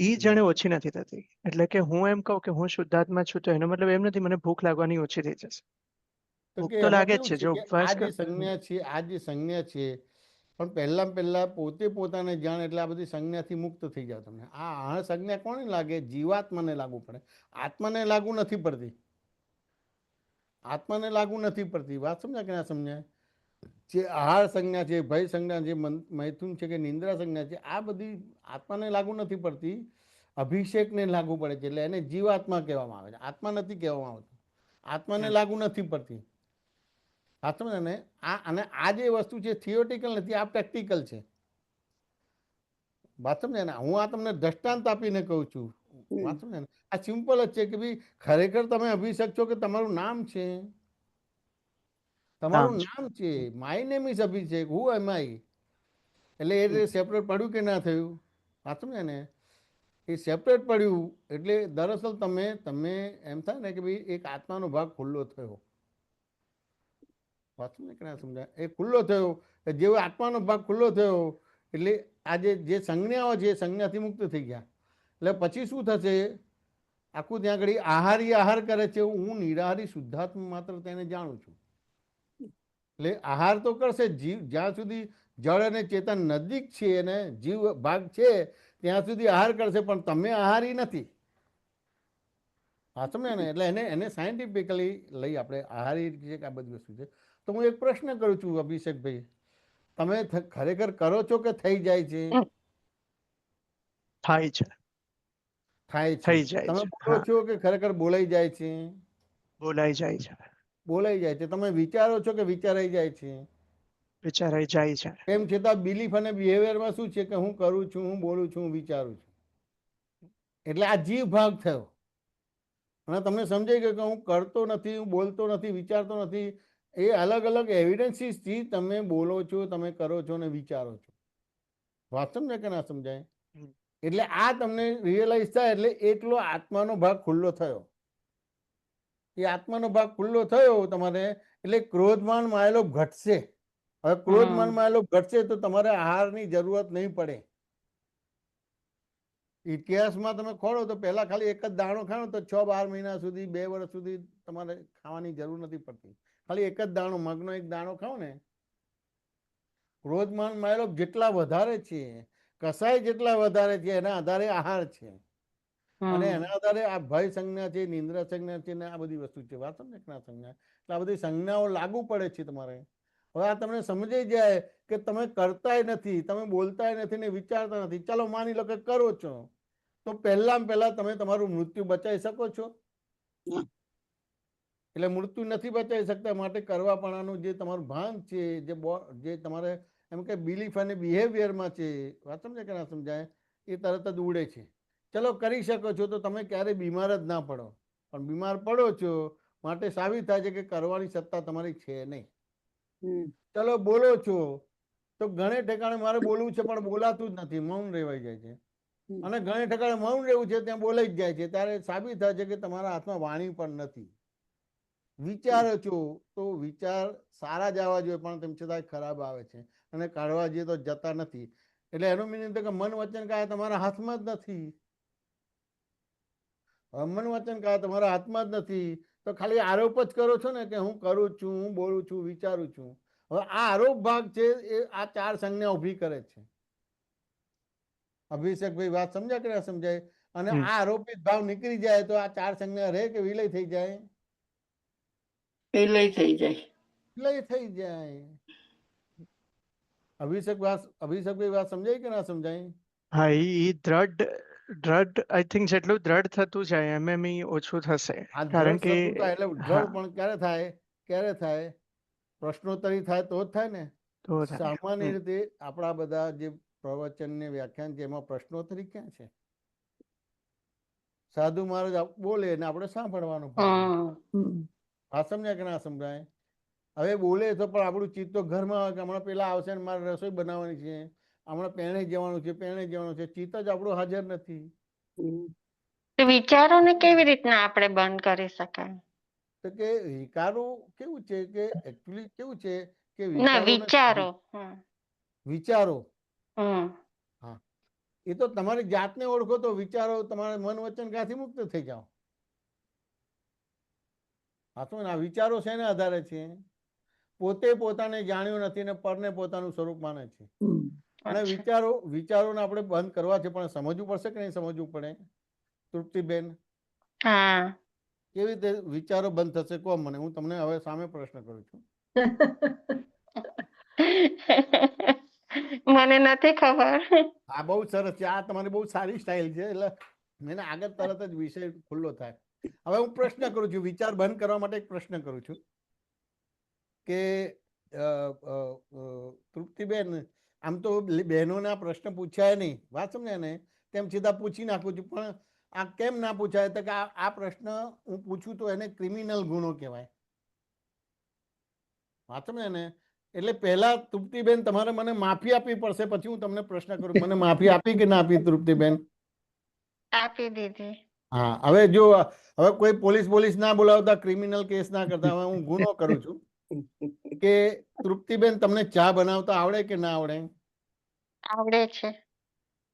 એ જાણે ઓછી નથી થતી. એટલે કે હું એમ કહું કે હું શુદ્ધાત્મા છું તો એનો મતલબ એમ નથી મને ભૂખ લાગવાની ઓછી થઈ જશે. તો ભૂખ કે તો એમાં લાગે જ કેવું છે છે જો કે ઉપવાસ આ જે સંજ્ઞા છે પણ પહેલા પોતે પોતાને જાણ એટલે આ બધી સંજ્ઞાથી મુક્ત થઈ જાવ તમે. આ સંજ્ઞા કોને લાગે? જીવાત્માને લાગુ પડે. આત્માને લાગુ નથી પડતી. આત્માને લાગુ નથી પડતી. વાત સમજ્યા કે ના સમજાય? જે આહાર સંજ્ઞા છે, ભય સંજ્ઞા છે, મૈથુન છે કે નિંદ્રા સંજ્ઞા છે, આ બધી આત્માને લાગુ નથી પડતી, અભિષેકને લાગુ પડે છે. એટલે એને જીવાત્મા કહેવામાં આવે છે, આત્મા નથી કહેવામાં આવતું. આત્માને લાગુ નથી પડતી. ને અને આ જે વસ્તુ છે થિયોટિકલ નથી, આ પ્રેક્ટિકલ છે. વાત સમજે ને? હું આ તમને દ્રષ્ટાંત આપીને કહું છું. વાત સમજે ને? આ સિમ્પલ જ છે કે ભાઈ ખરેખર તમે અભિષેક છો કે તમારું નામ છે. તમારું નામ છે. માય નેમ ઇઝ અભિષેક. હુ એમ આઈ? એટલે એ સેપરેટ પડ્યું કે ના થયું? વાત સમજે ને? એ સેપરેટ પડ્યું એટલે દરઅસલ તમે એમ થાય ને કે ભાઈ એક આત્માનો ભાગ ખુલ્લો થયો. વાત સમજે કે ના સમજાય? એ ખુલ્લો થયો, જેવો આત્માનો ભાગ ખુલ્લો થયો એટલે આ જે સંજ્ઞાઓ છે એ સંજ્ઞાથી મુક્ત થઈ ગયા. એટલે પછી શું થશે? આખું ત્યાં આગળ આહારી આહાર કરે છે, હું નિરાહારી શુદ્ધાત્મા માત્ર તેને જાણું છું. એટલે આહાર તો કરશે જીવ, જ્યાં સુધી જળ અને ચેતન નજીક છે અને જીવ ભાગ છે ત્યાં સુધી આહાર કરશે, પણ તમે આહારી નથી. હા સમજ્યા ને? એટલે એને સાયન્ટિફિકલી લઈ આપણે આહારી છે કે આ બધી વસ્તુ છે. તો હું એક પ્રશ્ન કરું છું અભિષેકભાઈ, તમે ખરેખર કરો છો કે થઈ જાય છે? થાય છે, થાય છે. થઈ જાય તમે છે. બોલો હા, છો કે ખરેખર બોલાઈ જાય છે? બોલાઈ જાય છે, બોલાઈ જાય છે. તમે વિચારો છો કે વિચારાઈ જાય છે? વિચારાઈ જાય છે. એમ છતાં બિલીફ અને બિહેવિયરમાં શું છે કે હું કરું છું, હું બોલું છું, હું વિચારું છું. એટલે આ જીવ ભાગ થયો. અને તમને સમજાઈ ગયું કે હું કરતો નથી, હું બોલતો નથી, વિચારતો નથી. એ અલગ અલગ એવિડન્સીસથી તમે બોલો છો, તમે કરો છો અને વિચારો છો. વાત સમજાય કે ના સમજાય? એટલે આ તમને રિયલાઇઝ થાય એટલે એટલો આત્માનો ભાગ ખુલ્લો થયો. એ આત્માનો ભાગ ખુલ્લો થયો તમારે એટલે ક્રોધમાન માયેલો ઘટશે. હવે ક્રોધમાન માયેલો ઘટશે તો તમારે આહારની જરૂરત નહીં પડે. ઇતિહાસમાં તમે ખોળો તો પહેલા ખાલી એક જ દાણો ખાઓ તો 6-12 મહિના સુધી, 2 વર્ષ સુધી તમારે ખાવાની જરૂર નથી પડતી. ખાલી એક જ દાણો, મગનો એક દાણો ખાઓ ને. ક્રોધમાન માયેલો જેટલા વધારે છે, કસાય જેટલા વધારે છે, એના આધારે આહાર છે. અને એના આધારે આ ભય સંજ્ઞા છે, નિંદ્રા સંજ્ઞા છે ને આ બધી વસ્તુ છે. વાત સમજે કે ના સંજ્ઞા? એટલે આ બધી સંજ્ઞાઓ લાગુ પડે છે તમારે. હવે આ તમને સમજાઈ જાય કે તમે કરતાય નથી, તમે બોલતાય નથી ને વિચારતા નથી. ચાલો માની લો કે કરો છો, તો પહેલા તમે તમારું મૃત્યુ બચાવી શકો છો? એટલે મૃત્યુ નથી બચાવી શકતા, માટે કરવાપણાનું જે તમારું ભાન છે, જે તમારે એમ કે બિલીફ અને બિહેવિયરમાં છે, વાત સમજે કે ના સમજાય? એ તરત જ ઉડે છે. ચલો કરી શકો છો તો તમે ક્યારેય બીમાર જ ના પડો. પણ બીમાર પડો છો માટે સાબિત થાય છે કે કરવાની સત્તા તમારી છે નહીં. ચલો બોલો છો તો ઘણે ઠેકાણે મારે બોલવું છે પણ બોલાતું જ નથી, મૌન રહેવાઈ જાય છે. અને ઘણે ઠેકાણે મૌન રહેવું છે ત્યાં બોલાઈ જ જાય છે. ત્યારે સાબિત થાય છે કે તમારા હાથમાં વાણી પણ નથી. વિચારો છો તો વિચાર સારા જ આવવા જોઈએ, પણ તેમ છતાં ખરાબ આવે છે અને કાઢવા જઈએ તો જતા નથી. એટલે એનું મીનિંગ કે મન વચન કાયા તમારા હાથમાં જ નથી. મન વચન કાયા તમારા હાથમાં જ નથી તો ખાલી આરોપ જ કરો છો ને કે હું કરું છું, હું બોલું છું, વિચારું છું. હવે આ આરોપ ભાગ છે એ આ ચાર સંજ્ઞા ઊભી કરે છે. અભિષેકભાઈ વાત સમજ્યા કે ના સમજાય? અને આ આરોપિત ભાવ નીકળી જાય તો આ ચાર સંજ્ઞા રહે કે વિલય થઈ જાય? વિલય થઈ જાય. વિલય થઈ જાય. અભિષેકભાઈ વાત સમજાય કે ના સમજાય? હા, ઈ દ્રઢ આઈ થિંક જેટલું દ્રઢ થતું જાય એમ ઈ ઓછું થશે. આ કારણ દ્રઢ કે થતું થાય એટલે દ્રઢ પણ ક્યારે થાય? પ્રશ્નોત્તરી થાય તો જ થાય ને. તો થાય. સામાન્ય રીતે આપણા બધા જે પ્રવચન ને વ્યાખ્યાન છે એમાં પ્રશ્નોત્તરી ક્યાં છે? સાધુ મહારાજ બોલે ને આપણે સાંભળવાનું. આ સમજાય કે ના સમજાય? હવે બોલે તો પણ આપણું ચિત્ત તો ઘરમાં હોય કે હમણાં પેલા આવશે ને મારે રસોઈ બનાવવાની છે, હમણાં પેણે જવાનું છે, ચિત્ત જ આપણું હાજર નથી. વિચારોને કેવી રીતના આપણે બંધ કરી શકાય? તો કે વિચારો કેવું છે કે એકચ્યુઅલી કેવું છે કે ના, વિચારો. વિચારો હમ. એ તો તમારી જાતને ઓળખો તો વિચારો તમારા મન વચન ક્યાંથી મુક્ત થઈ જાઓ. આ વિચારો શેને આધારે છે? પોતે પોતાને જાણ્યું નથી ને પરને પોતાનું સ્વરૂપ માને છે. અને વિચારોને આપણે બંધ કરવા છે, પણ સમજવું પડશે કે નહીં સમજવું પડે? તૃપ્તિબેન, કેવી રીતે વિચારો બંધ થશે કહો મને. હું તમને હવે સામે પ્રશ્ન કરું છું. મને નથી ખબર. આ બહુ સરસ છે. આ તમારી બહુ સારી સ્ટાઇલ છે. એટલે મને આગળ તરત જ વિષય ખુલ્લો થાય. હવે હું પ્રશ્ન કરું છું, વિચાર બંધ કરવા માટે એક પ્રશ્ન કરું છું કે તૃપ્તિબેન, આમ તો બહેનોને આ પ્રશ્ન પૂછાય નહીં, વાત સમજ્યા ને, તેમ છતાં પૂછી નાખું છું. પણ આ કેમ ના પૂછાય? તો કે આ પ્રશ્ન હું પૂછું તો એને ક્રિમિનલ ગુનો કહેવાય. વાત સમજ્યા ને? એટલે પહેલા તૃપ્તિબેન તમારે મને માફી આપવી પડશે, પછી હું તમને પ્રશ્ન કરું. મને માફી આપી કે ના આપી તૃપ્તિબેન? આપી દીધી. હા. હવે કોઈ પોલીસ ના બોલાવતા, ક્રિમિનલ કેસ ના કરતા, હવે હું ગુનો કરું છું કે તૃપ્તિબેન તમને ચા બનાવતા આવડે કે ના આવડે? આવડે છે.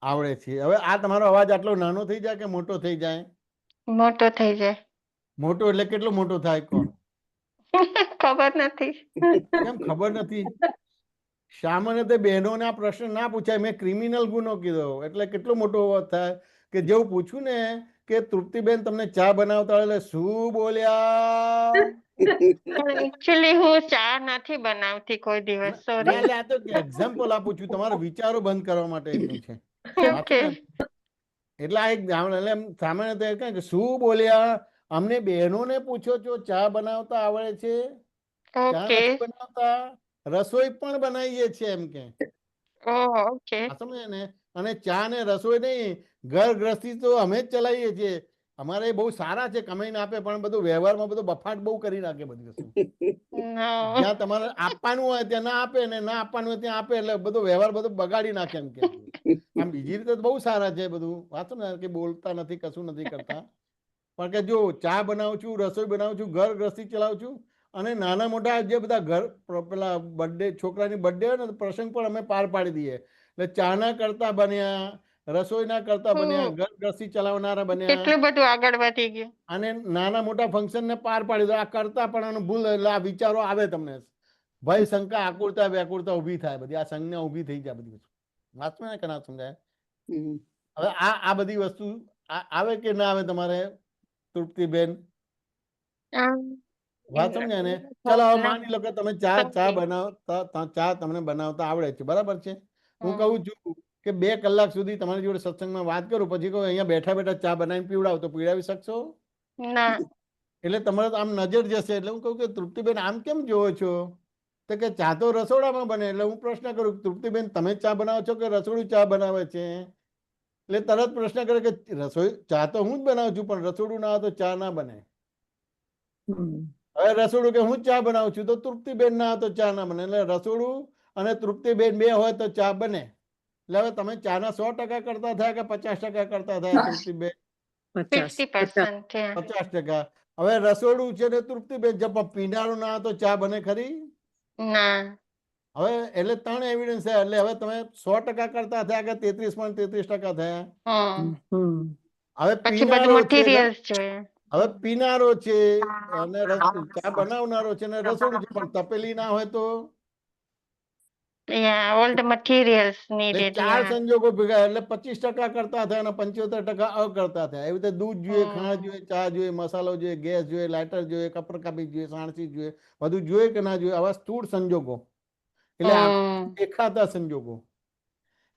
આવડે છે. હવે આ તમારો અવાજ આટલો નાનો થઈ જાય કે મોટો થઈ જાય? મોટો થઈ જાય. મોટો એટલે કેટલો મોટો થાય કહો? ખબર નથી. કેમ ખબર નથી? સામાન્ય તે બહેનોને આ પ્રશ્ન ના પૂછાય. મેં ક્રિમિનલ ગુનો કીધો એટલે કેટલો મોટો અવાજ થાય કે જેવું પૂછ્યું ને કે તૃપ્તિબેન તમને ચા બનાવતા એટલે શું બોલ્યા? એકચ્યુઅલી હું ચા નથી બનાવતી કોઈ દિવસ. સોરી. એટલે આ તો એક્ઝામ્પલ આપું છું, તમારા વિચારો બંધ કરવા માટેનું છે. ઓકે. એટલે આ એક સામાન્ય રીતે શું બોલ્યા? અમને બહેનોને પૂછો છો ચા બનાવતા આવડે છે? ચા નથી બનાવતા, રસોઈ પણ બનાવીએ છીએ એમ કે. ઓકે. સમજે ને? અને ચા ને રસોઈ નહીં, ઘર ગૃહસ્થી તો અમે જ ચલાવીએ છીએ. અમારે બહુ સારા છે, કમાઈને આપે, પણ બધું વ્યવહારમાં બધું બફાટ બહુ કરી નાખે બધી વસ્તુ. જ્યાં તમારે આપવાનું હોય ત્યાં ના આપે, ને ના આપવાનું હોય ત્યાં આપે, એટલે બધો વ્યવહાર બધો બગાડી નાખે એમ કે. આમ બીજી રીતે બહુ સારા છે બધું, વાંચો ને, કે બોલતા નથી, કશું નથી કરતા. પણ કે જો ચા બનાવું છું, રસોઈ બનાવું છું, ઘર ગૃહસ્થી ચલાવું છું, અને નાના મોટા જે બધા ઘર પેલા બર્થડે, છોકરાની બર્થડે હોય ને પ્રસંગ પણ અમે પાર પાડી દઈએ. એટલે ચાના કરતા બન્યા, રસોઈના કરતા બન્યા, ઘર ગૃહસ્થી ચલાવનારા બન્યા. કેટલું બધું આગળ વધી ગયું. અને નાના મોટા ફંક્શન ને પાર પાડી દો. આ કરતા પણ ભૂલ, એટલે આ વિચારો આવે તમને. ભય, શંકા, આકુરતા, વ્યાકુરતા ઉભી થાય, બધી આ સંજ્ઞા ઉભી થઈ જાય બધી વસ્તુ. વાંચો ને કે ના સમજાય? હવે આ બધી વસ્તુ આવે કે ના આવે તમારે તૃપ્તિબેન? વાત સમજાય ને? ચલો હવે માની લો કે તમે ચા બનાવતા, ચા તમને બનાવતા આવડે છે, બરાબર છે. હું કહું છું કે 2 કલાક સુધી તમારી જોડે સત્સંગમાં વાત કરું, પછી કહું અહીંયા બેઠા બેઠા ચા બનાવીને પીવડાવ, તો પીવડાવી શકશો? ના. એટલે તમારે આમ નજર જશે. એટલે હું કહું કે તૃપ્તિબેન આમ કેમ જોવો છો? તો કે ચા તો રસોડામાં બને. એટલે હું પ્રશ્ન કરું, તૃપ્તિબેન તમે ચા બનાવો છો કે રસોડું ચા બનાવે છે? એટલે તરત પ્રશ્ન કરે કે રસોઈ ચા તો હું જ બનાવું છું, પણ રસોડું ના હોય તો ચા ના બને. હવે રસોડું કે હું ચા બનાવું છું, તો તૃપ્તિબેન ના હોય તો ચા ના બને. એટલે રસોડું અને તૃપ્તિબેન 2 હોય તો ચા બને. એટલે હવે તમે ચાના 100% કરતા થયા કે 50% કરતા થયા તૃપ્તિબેન? 50%. હવે રસોડું છે ને તૃપ્તિબેન, જબ પીનારું ના તો ચા બને ખરી? ના. હવે એટલે 3 એવિડન્સ છે. એટલે હવે તમે 100% કરતા થયા કે 33.33% થયા? હવે પીનારો છે, હવે પીનારો છે અને ચા બનાવનારો છે ને રસોડું છે, પણ તપેલી ના હોય તો Yeah, all the materials એટલે needed. 4 Yeah. સંજોગો ભેગા એટલે 25% કરતા થયા અને 75% અકર્તા થયા. એવી રીતે દૂધ જોઈએ, ખાંડ જોઈએ, ચા જોઈએ, મસાલો જોઈએ, ગેસ જોઈએ, લાઇટર જોઈએ, કપરકાપી જોઈએ, સાણસી જોઈએ, બધું જોઈએ કે ના જોઈએ, આવા સ્થૂળ સંજોગો એટલે આંખોથી દેખાતા સંજોગો.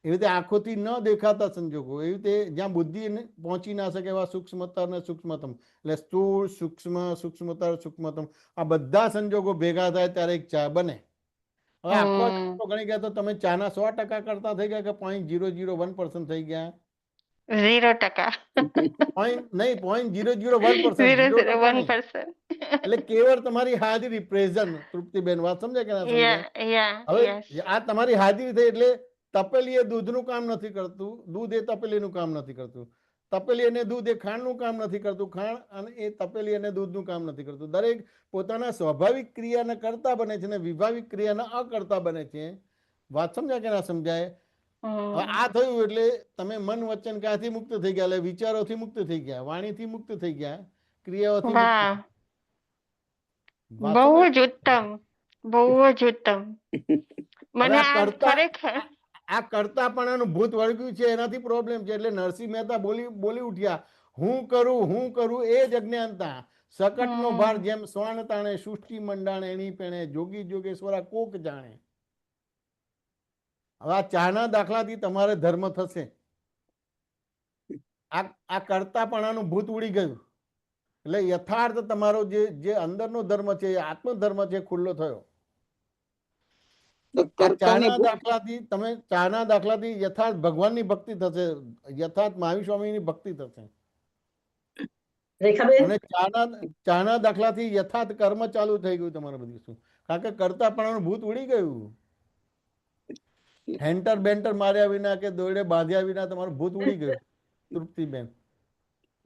એવી રીતે આંખોથી ન દેખાતા સંજોગો, એવી રીતે જ્યાં બુદ્ધિ પહોંચી ના શકે એવા સૂક્ષ્મતર ને સૂક્ષ્મતમ, એટલે સ્થૂળ, સૂક્ષ્મ, સૂક્ષ્મતર, સૂક્ષ્મતમ, આ બધા સંજોગો ભેગા થાય ત્યારે એક ચા બને. હવે આખો ગણી ગયા તો તમે ચાના 100% કરતા થઈ ગયા કે 0.001% થઈ ગયા? 0%. નહીં, 0.001%, 0.01%. એટલે કેવળ તમારી હાજરી, પ્રેઝન્ટ. તૃપ્તિબેન, વાત સમજે કે ના સમજે? Yeah, yeah, હવે yes. આ તમારી હાજરી થઈ એટલે તપેલી એ દૂધનું કામ નથી કરતું, દૂધ એ તપેલીનું કામ નથી કરતું, તપેલી અને દૂધ એ ખાંડનું કામ નથી કરતું, ખાંડ અને એ તપેલી અને દૂધનું કામ નથી કરતું. દરેક પોતાના સ્વાભાવિક ક્રિયાને કરતા બને છે ને વિભાવિક ક્રિયાને અકર્તા બને છે. વાત સમજાય કે ના સમજાય? હવે આ થયું એટલે તમે મન વચન ક્યાંથી મુક્ત થઈ ગયા? એટલે વિચારોથી મુક્ત થઈ ગયા, વાણીથી મુક્ત થઈ ગયા, ક્રિયાઓથી મુક્ત. વાહ, વાત બહુ સમજાય? જ ઉત્તમ, બહુ જ ઉત્તમ. મને આ આ કરતા ખરેખર આ કરતાપણાનું ભૂત વળગ્યું છે, એનાથી પ્રોબ્લેમ છે. એટલે નરસિંહ મહેતા બોલી ઉઠ્યા, હું કરું એ જ અજ્ઞાનતા, સકટનો ભાર જેમ સ્વાન તાણે, સૃષ્ટિ મંડાણે એની પેણે, જોગી જોગેશ્વરા કોક જાણે. હવે આ ચાના દાખલાથી તમારે ધર્મ થશે. આ કરતાપણાનું ભૂત ઉડી ગયું એટલે યથાર્થ તમારો જે અંદરનો ધર્મ છે, આત્મધર્મ છે, ખુલ્લો થયો. ચાના દાખલાથી યથાર્થ ભગવાનની ભક્તિ થશે, યથાર્થ મહાવીર સ્વામીની ભક્તિ થશે. રેખાબેન, અને ચાના દાખલાથી યથાર્થ કર્મ ચાલુ થઈ ગયું તમારે બધું. શું? કારણ કે કરતાપણાનું ભૂત ઉડી ગયું. હેન્ટર બેન્ટર માર્યા વિના કે દોરડે બાંધ્યા વિના તમારું ભૂત ઉડી ગયું. તૃપ્તિબેન,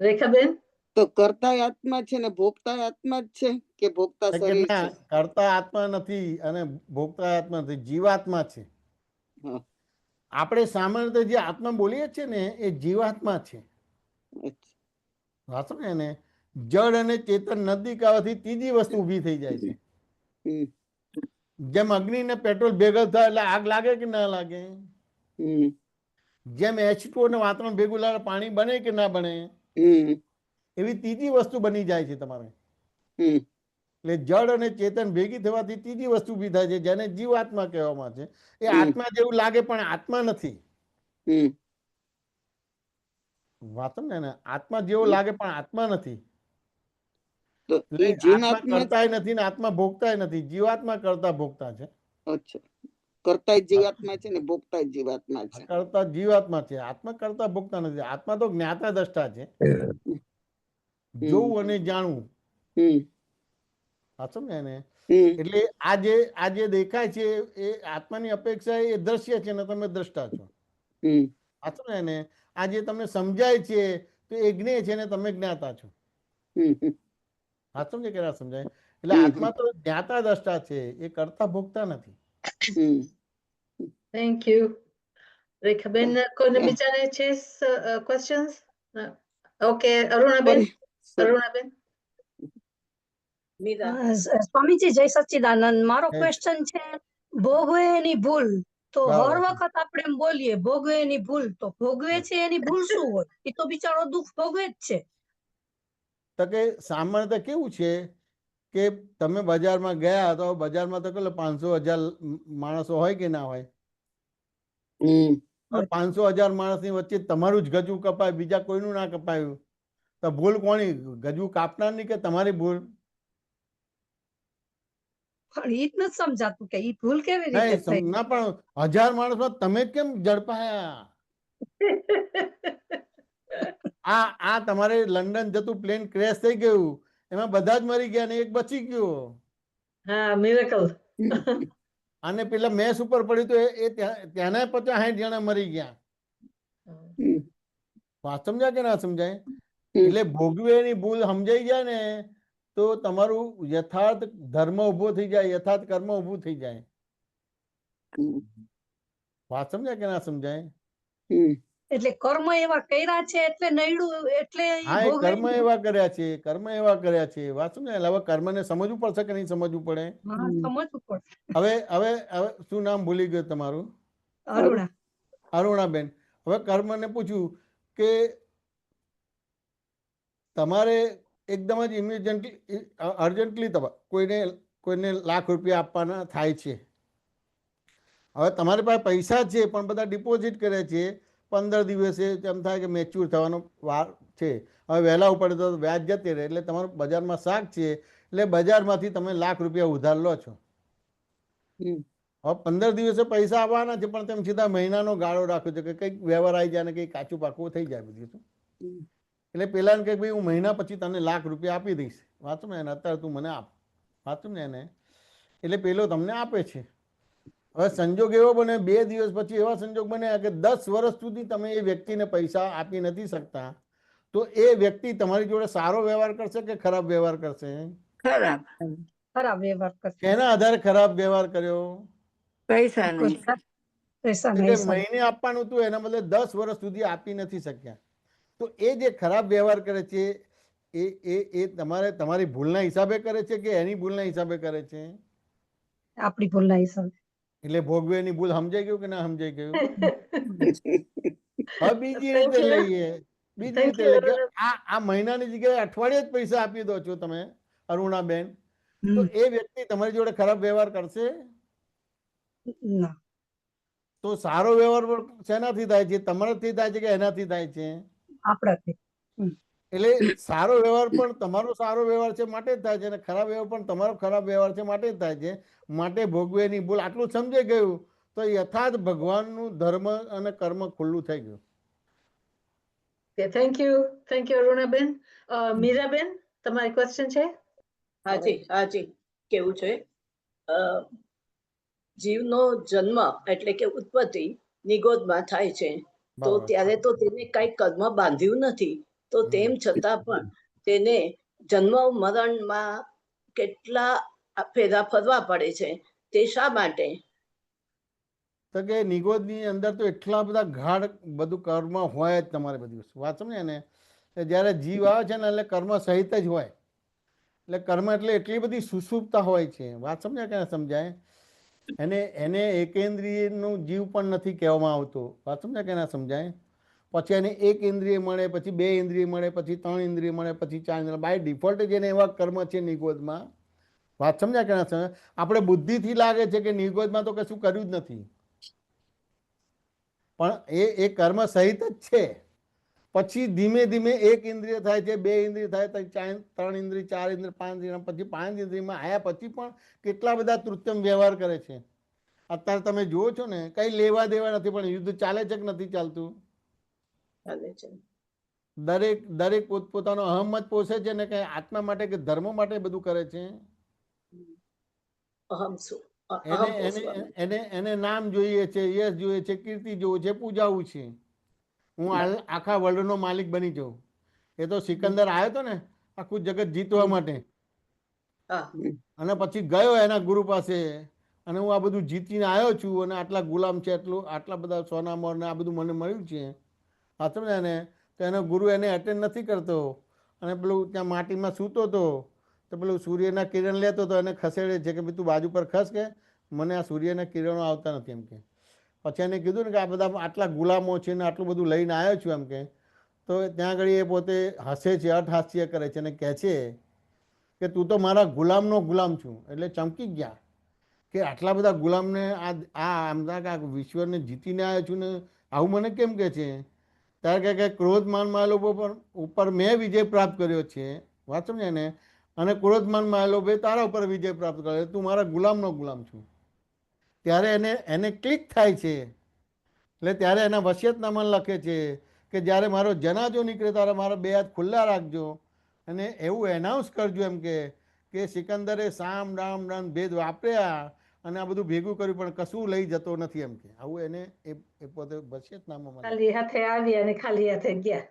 રેખાબેન, તો કરતા આત્મા છે ને ભોગતા આત્મા જ છે કે ભોગતા શરીર છે? કરતા આત્મા નથી અને ભોગતા આત્મા નથી, જીવાત્મા છે. હા. આપણે સામાન્ય રીતે જે આત્મા બોલીએ છીએ ને એ જીવાત્મા છે. વાંચો ને એને, જળ અને ચેતન નજીક આવવાથી ત્રીજી વસ્તુ ઊભી થઈ જાય છે. જેમ અગ્નિ ને પેટ્રોલ ભેગા થાય એટલે આગ લાગે કે ના લાગે? જેમ H2O ને વાતાવરણ ભેગું લાગે પાણી બને કે ના બને? એવી ત્રીજી વસ્તુ બની જાય છે તમારે. એટલે જળ અને ચેતન ભેગી થવાથી ત્રીજી વસ્તુ ઊભી થાય છે, જેને જીવાત્મા કહેવામાં છે. એ આત્મા જેવું લાગે પણ આત્મા નથી. વાંચો ને, આત્મા જેવો લાગે પણ આત્મા નથી. આત્મા કરતાય નથી ને આત્મા ભોગતાય નથી. જીવાત્મા કરતા ભોગતા છે. અચ્છા, કરતા જીવાત્મા છે ને ભોગતા જીવાત્મા છે. કરતા જીવાત્મા છે, આત્મા કરતા ભોગતા નથી. આત્મા તો જ્ઞાતા દ્રષ્ટા છે, જોવું અને જાણવું. સાચું ને એને? એટલે આ જે દેખાય છે એ આત્માની અપેક્ષા એ દ્રશ્ય છે ને તમે દ્રષ્ટા છો. સાચું ને એને? આ જે તમને સમજાય છે તો એ જ્ઞેય છે ને તમે જ્ઞાતા છો. સાચું છે કે ના સમજાય? એટલે આત્મા તો જ્ઞાતા દ્રષ્ટા છે, એ કરતા ભોગતા નથી. Thank you. રેખાબેન, કોઈને બીજાને છે ક્વેશ્ચન્સ? ઓકે, અરુણાબેન. સ્વામીજી, જય સચ્ચિદાનંદ. મારો ક્વેશ્ચન છે, ભોગવે એની ભૂલ. તો હર વખત આપણે એમ બોલીએ ભોગવે એની ભૂલ, તો ભોગવે છે એની ભૂલ શું હોય? એ તો બિચારો દુઃખ ભોગવે જ છે. તો કે સામાન્ય કેવું છે કે તમે બજારમાં ગયા તો બજારમાં તો કેટલો 500,000 માણસો હોય કે ના હોય? 500,000 માણસની વચ્ચે તમારું જ ગજવું કપાય, બીજા કોઈનું ના કપાયું, તો ભૂલ કોની? ગજવું કાપનારની કે તમારી ભૂલ? પણ એ જ નથી સમજાતું કે એ ભૂલ કેવી રીતે થઈ. ના, પણ 1000 માણસમાં તમે કેમ ઝડપાયા? આ તમારે લંડન જતું પ્લેન ક્રેશ થઈ ગયું, એમાં બધા જ મરી ગયા ને એક બચી ગયો. હા, મિરેકલ. અને પેલા મેસ ઉપર પડ્યું તો એ ત્યાંના 50-60 જણા મરી ગયા. વાત સમજાય કે ના સમજાય? એટલે ભોગવેની ભૂલ સમજાઈ જાય ને તો તમારું યથાર્થ ધર્મ ઉભો થઈ જાય, યથાર્થ કર્મ ઉભું થઈ જાય. વાત સમજાય કે ના સમજાય? એટલે કર્મ એવા કર્યા છે એટલે નડ્યું એટલે ઈ હા, એ ભોગવે કર્મ ને. એવા કર્યા છે, કર્મ એવા કર્યા છે. વાત સમજે? હવે કર્મને સમજવું પડશે કે નહીં સમજવું પડે? હા, સમજવું પડશે. હવે હવે હવે શું નામ ભૂલી ગયો તમારું? અરુણા. અરુણાબેન. હવે કર્મને પૂછ્યું કે તમારે એકદમ જ ઇમિડિયેટલી અર્જન્ટલી કોઈને લાખ રૂપિયા આપવાના થાય છે. હવે તમારી પાસે પૈસા છે પણ બધા ડિપોઝિટ કરે છે. 15 દિવસે એમ થાય કે મેચ્યોર થવાનો વાર છે. હવે વહેલા ઉપડે તો વ્યાજ જતી રહે. એટલે તમારું બજારમાં શાક છે, એટલે બજારમાંથી તમે લાખ રૂપિયા ઉધાર લો છો. હવે 15 દિવસે પૈસા આવવાના છે પણ તેમ સીધા મહિનાનો ગાળો રાખ્યો છે કે કંઈક વ્યવહાર આવી જાય ને કંઈક કાચું પાકું થઈ જાય બધું. એટલે પેલાને કંઈક ભાઈ હું મહિના પછી તને લાખ રૂપિયા આપી દઈશ, વાંચું ને એને, અત્યારે તું મને આપ, વાંચું ને એને. એટલે પેલો તમને આપે છે. હવે સંજોગ એવો બને 2 દિવસ પછી એવા સંજોગ બન્યા કે 10 વર્ષ સુધી તમે એ વ્યક્તિને પૈસા આપી નથી શકતા, તો એ વ્યક્તિ તમારી જોડે સારો વ્યવહાર કરશે કે ખરાબ વ્યવહાર કરશે? ખરાબ. ખરાબ વ્યવહાર કરશે. એના આધારે ખરાબ વ્યવહાર કર્યો? પૈસા નહીં. પૈસા એટલે નહીં. મહિને આપવાનું હતું એના બદલે 10 વર્ષ સુધી આપી નથી શક્યા. તો એ જે ખરાબ વ્યવહાર કરે છે એ તમારી ભૂલના હિસાબે કરે છે કે એની ભૂલના હિસાબે કરે છે? આપણી ભૂલના હિસાબે. એટલે ભોગવેની ભૂલ સમજાઈ ગયું કે ના સમજાઈ ગયું? હવે બીજી Thank રીતે you. લઈએ, બીજી Thank રીતે you, લઈએ કે અરુણા. આ મહિનાની જગ્યાએ અઠવાડિયે જ પૈસા આપી દો છો તમે અરુણાબેન, તો હમ. એ વ્યક્તિ તમારી જોડે ખરાબ વ્યવહાર કરશે? ના. તો સારો વ્યવહાર પણ શેનાથી થાય છે? તમારાથી થાય છે કે એનાથી થાય છે? આપણાથી. એટલે સારો વ્યવહાર પણ તમારો સારો વ્યવહાર છે માટે જ થાય છે, અને ખરાબ વ્યવહાર પણ તમારો ખરાબ વ્યવહાર છે માટે જ થાય છે. માટે ભોગવેની ભૂલ, આટલું સમજાઈ ગયું તો યથાર્થ ભગવાનનું ધર્મ અને કર્મ ખુલ્લું થઈ ગયું. Thank you Arunaben. મીરાબેન, તમારી ક્વેશ્ચન છે? હાજી કેવું છે, જીવનો જન્મ એટલે કે ઉત્પત્તિ નિગોદમાં થાય છે, તો બરાબર. ત્યારે તો તેને કઈ કર્મ બાંધ્યું નથી, તો તેમ છતાં પણ તેને જન્મ મરણમાં કેટલા ફેરા ફરવા પડે છે, તે શા માટે? તો કે નિગોદની અંદર તો એટલા બધા ગાઢ બધું કર્મ હોય જ તમારે બધી વસ્તુ. વાત સમજે ને? જ્યારે જીવ આવે છે ને એટલે કર્મ સહિત જ હોય. એટલે કર્મ એટલે એટલી બધી સુસુપ્તા હોય છે. વાત સમજાય કે ના સમજાય? એને એકેન્દ્રિયનું જીવ પણ નથી કહેવામાં આવતો. વાત સમજાય કે ના સમજાય? પછી એને 1 ઇન્દ્રિય મળે, પછી 2 ઇન્દ્રિય મળે, પછી 3 ઇન્દ્રિય મળે, પછી 4 ઇન્દ્રિય. બાય ડિફોલ્ટ જેને એવા કર્મ છે નિગોદમાં. વાત સમજાય કે ના સમજાય? આપણે બુદ્ધિથી લાગે છે કે નિગોદમાં તો કશું કર્યું જ નથી, પણ એ કર્મ સહિત જ છે. પછી ધીમે ધીમે 1 ઇન્દ્રિય થાય છે, 2 ઇન્દ્રિય થાય, 3 ઇન્દ્રિય, 4 ઇન્દ્રિય, 5 ઇન્દ્રિય, પછી 5 ઇન્દ્રિયમાં આવ્યા પછી પણ કેટલા બધા તૃત્યમ વ્યવહાર કરે છે. અત્યારે તમે જુઓ છો ને, કઈ લેવા દેવા નથી, પણ યુદ્ધ ચાલે છે કે નથી ચાલતું? દરેક પોતપોતાનો અહમ જ પોષે છે ને, કઈ આત્મા માટે કે ધર્મ માટે બધું કરે છે. એને નામ જોઈએ છે, યશ જોઈએ છે, કીર્તિ જોવું છે, પૂજાવું છે. હું આખા વર્લ્ડનો માલિક બની જાઉં. એ તો સિકંદર આવ્યો હતો ને આખું જગત જીતવા માટે, અને પછી ગયો એના ગુરુ પાસે, અને હું આ બધું જીતીને આવ્યો છું, અને આટલા ગુલામ છે, આટલા બધા સોનામોર ને આ બધું મને મળ્યું છે. સમજે ને? તો એનો ગુરુ એને એટેન્ડ નથી કરતો, અને પેલું ત્યાં માટીમાં સૂતો હતો, તો પેલું સૂર્યના કિરણ લેતો તો એને ખસેડે છે કે ભાઈ તું બાજુ પર ખસ, કે મને આ સૂર્યના કિરણો આવતા નથી એમ કે. પછી એને કીધું ને કે આ બધા આટલા ગુલામો છે ને આટલું બધું લઈને આવ્યો છું એમ કે. તો ત્યાં આગળ એ પોતે હસે છે, અટહાસ્ય કરે છે, અને કહે છે કે તું તો મારા ગુલામનો ગુલામ છું. એટલે ચમકી ગયા કે આટલા બધા ગુલામને આ વિશ્વને જીતીને આવ્યો છું ને આવું મને કેમ કે છે? ત્યારે કે ક્રોધમાન માલોભ ઉપર મેં વિજય પ્રાપ્ત કર્યો છે. વાત સમજે ને? અને ક્રોધમાન માલોભે તારા ઉપર વિજય પ્રાપ્ત કર્યો, તું મારા ગુલામનો ગુલામ છું. ત્યારે એને ક્લિક થાય છે. એટલે ત્યારે એના વસિયતનામા લખે છે કે જ્યારે મારો જનાજો નીકળે ત્યારે મારા 2 હાથ ખુલ્લા રાખજો, અને એવું એનાઉન્સ કરજો એમ કે સિકંદરે સામ રામ રામ ભેદ વાપર્યા અને આ બધું ભેગું કર્યું પણ કશું લઈ જતો નથી એમ કે. આવું એને એ પોતે વસિયતનામામાં ખાલી હાથે આવ્યા અને ખાલી હાથે ગયા.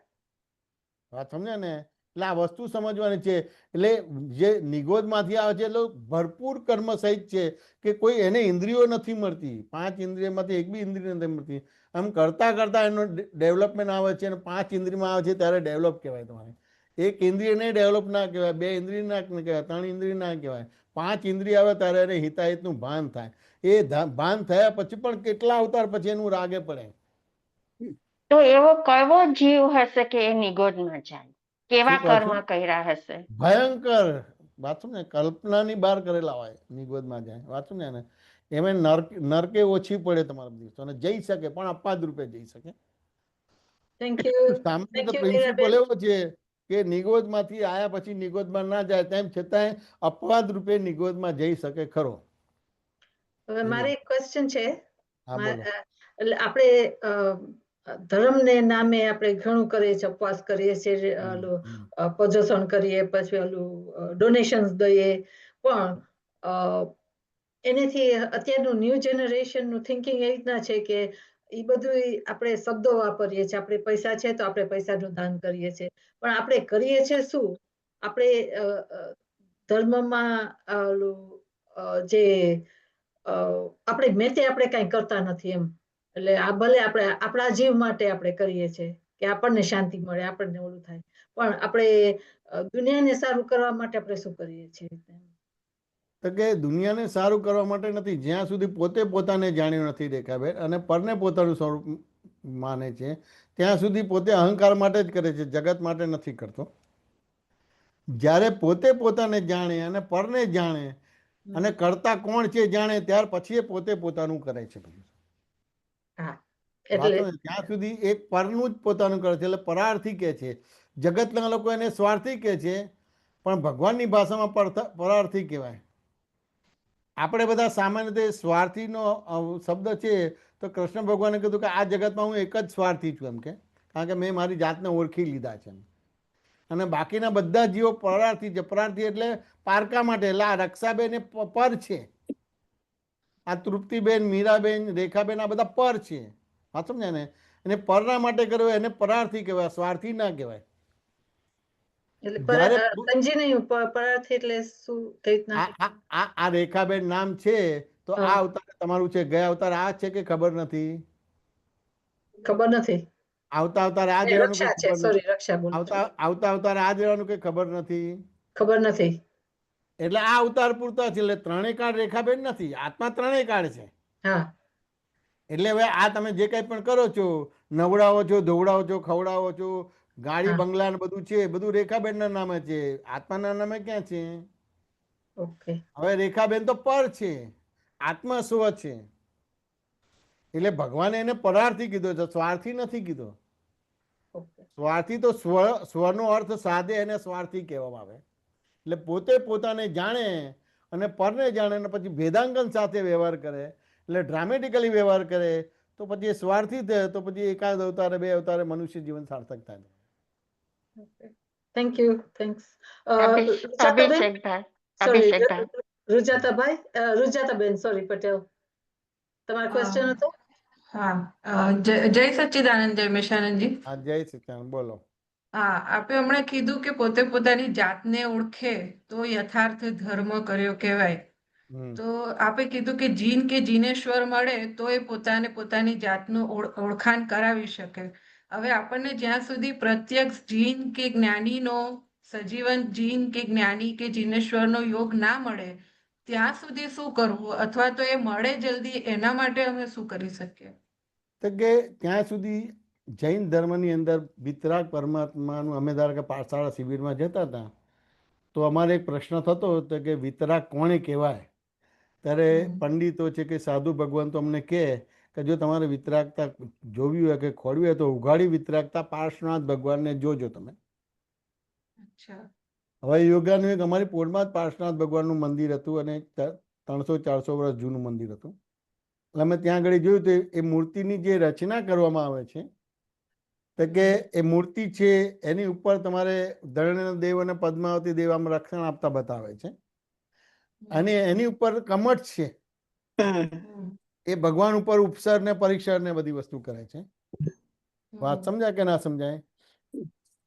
વાત સમજ્યા ને? એટલે આ વસ્તુ સમજવાની છે. એટલે જે નિગોદમાંથી આવે છે એટલે ભરપૂર કર્મ સહિત છે કે કોઈ એને ઇન્દ્રિયો નથી મળતી, 5 ઇન્દ્રિયમાંથી એક બી ઇન્દ્રિય નથી મળતી. આમ કરતા કરતા એનો ડેવલપમેન્ટ આવે છે અને 5 ઇન્દ્રિયમાં આવે છે ત્યારે ડેવલપ કહેવાય. તમારે એક ઇન્દ્રિય નહીં ડેવલપ ના કહેવાય, 2 ઇન્દ્રિય ના કહેવાય, 3 ઇન્દ્રિય ના કહેવાય, 5 ઇન્દ્રિય આવે ત્યારે એને હિતાહિતનું ભાન થાય. એ ભાન થયા પછી પણ કેટલા અવતાર પછી એનું રાગે પડે. તો એવો કયો જીવ હશે કે એ નિગોદમાં જાય? કેવા શું કહો છો? કર્મ કર્યા હશે? ભયંકર વાંચું ને, કલ્પનાની બહાર કરેલા હોય નિગોદમાં જાય. વાંચું ને એને એમાં નરકે ઓછી પડે તમારા દિવસો અને જઈ શકે પણ અપાદ રૂપે જઈ શકે. Thank you. સામાન્ય થેન્ક તો યુ પ્રિન્સિપલ મીરાબેન. એવો છે કે નિગોદમાંથી આયા પછી નિગોદમાં ના જાય, તેમ છતાંય અપવાદ રૂપે નિગોદમાં જઈ શકે ખરો. હવે મારે એક ક્વેશ્ચન છે. હા બોલો. એટલે આપણે ધર્મને નામે આપણે ઘણું કરીએ છીએ, ઉપવાસ કરીએ છીએ, પોઝિશન કરીએ, પછી ઓલું ડોનેશન્સ દઈએ, પણ એનાથી અત્યારનું ન્યૂ જનરેશનનું થિંકિંગ એ રીતના છે કે એ બધું આપણે શબ્દો વાપરીએ છીએ, આપણે પૈસા છે તો આપણે પૈસાનું દાન કરીએ છીએ, પણ આપણે કરીએ છીએ શું? આપણે ધર્મમાં જે આપણે મેતે આપણે કઈ કરતા નથી એમ. એટલે આ ભલે આપણે આપણા જીવ માટે આપણે કરીએ છીએ કે આપણને શાંતિ મળે, આપણને ઓલું થાય, પણ આપણે દુનિયાને સારું કરવા માટે આપણે શું કરીએ છીએ? તો કે દુનિયાને સારું કરવા માટે નથી, જ્યાં સુધી પોતે પોતાને જાણ્યું નથી રેખાબેન અને પરને પોતાનું સ્વરૂપ માને છે ત્યાં સુધી પોતે અહંકાર માટે જ કરે છે, જગત માટે નથી કરતો. જ્યારે પોતે પોતાને જાણે અને પરને જાણે અને કરતા કોણ છે જાણે ત્યાર પછી એ પોતે પોતાનું કરે છે. ત્યાં સુધી એક પરનું જ પોતાનું કરે છે એટલે પરાર્થી કે છે. જગતના લોકો એને સ્વાર્થી કે છે પણ ભગવાનની ભાષામાં પરાર્થી કહેવાય. આપણે બધા સામાન્ય રીતે સ્વાર્થીનો શબ્દ છે તો કૃષ્ણ ભગવાને કીધું કે આ જગતમાં હું એક જ સ્વાર્થી છું એમ કે, કારણ કે મેં મારી જાતને ઓળખી લીધા છે અને બાકીના બધા જીવો પરાર્થી છે. પરાર્થી એટલે પારકા માટે. એટલે આ રક્ષાબેન એ પર છે, આ તૃપ્તિબેન, મીરાબેન, રેખાબેન આ બધા પર છે. હા સમજ્યા ને? એને પરના માટે કર્યો એને પરાર્થી કહેવાય, સ્વાર્થી ના કહેવાય. આ રેખાબેન નામ છે તો આ અવતાર તમારું છે, ગયા અવતાર આ છે કે ખબર નથી? ખબર નથી. આવતા અવતાર આ દેવાનું કે ખબર નથી? આવતા અવતાર આ દેવાનું કે ખબર નથી? ખબર નથી. એટલે આ અવતાર પૂરતા છે. એટલે ત્રણેય કાળ રેખાબેન નથી, આત્મા ત્રણેય કાળ છે. એટલે હવે આ તમે જે કઈ પણ કરો છો, નવડાવો છો, ધોવડાવો છો, ખવડાવો છો, ગાડી બંગલા ને બધું છે, બધું રેખાબેન ના નામે છે, આત્માના નામે ક્યાં છે? હવે રેખાબેન તો પર છે, આત્મા સ્વ છે. એટલે ભગવાને એને પરાર્થી કીધો છે, સ્વાર્થી નથી કીધો. સ્વાર્થી તો સ્વનો અર્થ સાધે એને સ્વાર્થી કહેવામાં આવે. એટલે પોતે પોતાને જાણે અને પરને જાણે અને પછી ભેદાંકન સાથે વ્યવહાર કરે, એટલે ડ્રામેટિકલી વ્યવહાર કરે તો પછી એ સ્વાર્થી થાય, તો પછી એકાદ અવતારે 2 અવતારે મનુષ્ય જીવન સાર્થક થાય. Thank you. થેન્ક્સ. રૂજાતાબેન સોરી પટેલ, તમારો ક્વેશ્ચન હતો? હા, જય સચ્ચિદાનંદ, જય મેશાનંદજી. હા, જય સચ્ચિદાનંદ, બોલો. હા, આપે હમણાં કીધું કે પોતે પોતાની જાતને ઓળખે તો યથાર્થ ધર્મ કર્યો કહેવાય. તો આપે કીધું કે જીન કે જીનેશ્વર મળે તો એ પોતાની જાતનું ઓળખાણ કરાવી શકે. હવે આપણને જ્યાં સુધી પ્રત્યક્ષ જીન કે જ્ઞાનીનો, સજીવન જીન કે જ્ઞાની કે જીનેશ્વરનો યોગ ના મળે ત્યાં સુધી શું કરવું, અથવા તો એ મળે જલ્દી એના માટે અમે શું કરી શકીએ? તો કે ત્યાં સુધી જૈન ધર્મની અંદર વિતરાગ પરમાત્માનું, અમે ધારો કે પાઠશાળા શિબિરમાં જતા હતા તો અમારે એક પ્રશ્ન થતો હતો કે વિતરાગ કોણે કહેવાય? ત્યારે પંડિતો છે કે સાધુ ભગવાન તો અમને કહે કે જો તમારે વિતરાગતા જોવી હોય કે ખોળવી હોય તો ઉઘાડી વિતરાગતા પાર્શ્વનાથ ભગવાનને જોજો તમે. હવે યોગાનું એક અમારી પોળમાં જ પાર્શ્વનાથ ભગવાનનું મંદિર હતું અને 300-400 વર્ષ જૂનું મંદિર હતું. એટલે અમે ત્યાં આગળ જોયું તો એ મૂર્તિની જે રચના કરવામાં આવે છે તો કે એ મૂર્તિ છે એની ઉપર તમારે ધરણીય દેવ અને પદ્માવતી દેવ આમ રક્ષણ આપતા બતાવે છે અને એની ઉપર કમઠ છે. એ ભગવાન ઉપર ઉપસર ને પરીક્ષર ને બધી વસ્તુ કરે છે. વાત સમજાય કે ના સમજાય?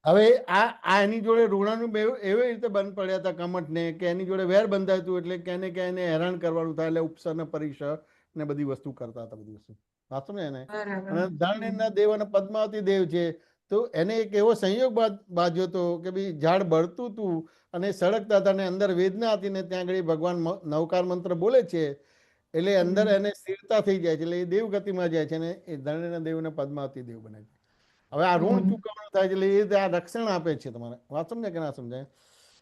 હવે આ એની જોડે ઋણાનું એવી રીતે બંધ પડ્યા હતા કમઠને કે એની જોડે વેર બંધાયું હતું, એટલે ક્યાંને ક્યાં એને હેરાન કરવાનું થાય, એટલે ઉપસર ને પરિસર ને બધી વસ્તુ કરતા હતા, બધી વસ્તુ વાંચો ને એને. અને ધરણીના દેવ અને પદ્માવતી દેવ છે, તો એને એક એવો સંયોગ બાજ્યો હતો કે ભાઈ ઝાડ બળતું હતું અને સળગતા હતા અને અંદર વેદના હતી ને ત્યાં આગળ ભગવાન નવકાર મંત્ર બોલે છે, એટલે અંદર એને સ્થિરતા થઈ જાય છે, એટલે એ દેવ ગતિમાં જાય છે અને એ ધરણીના દેવ અને પદ્માવતી દેવ બને છે. હવે આ ઋણ ચૂકવવાનું થાય છે, એટલે એ રીતે આ રક્ષણ આપે છે તમારે. વાત સમજાય કે ના સમજાય?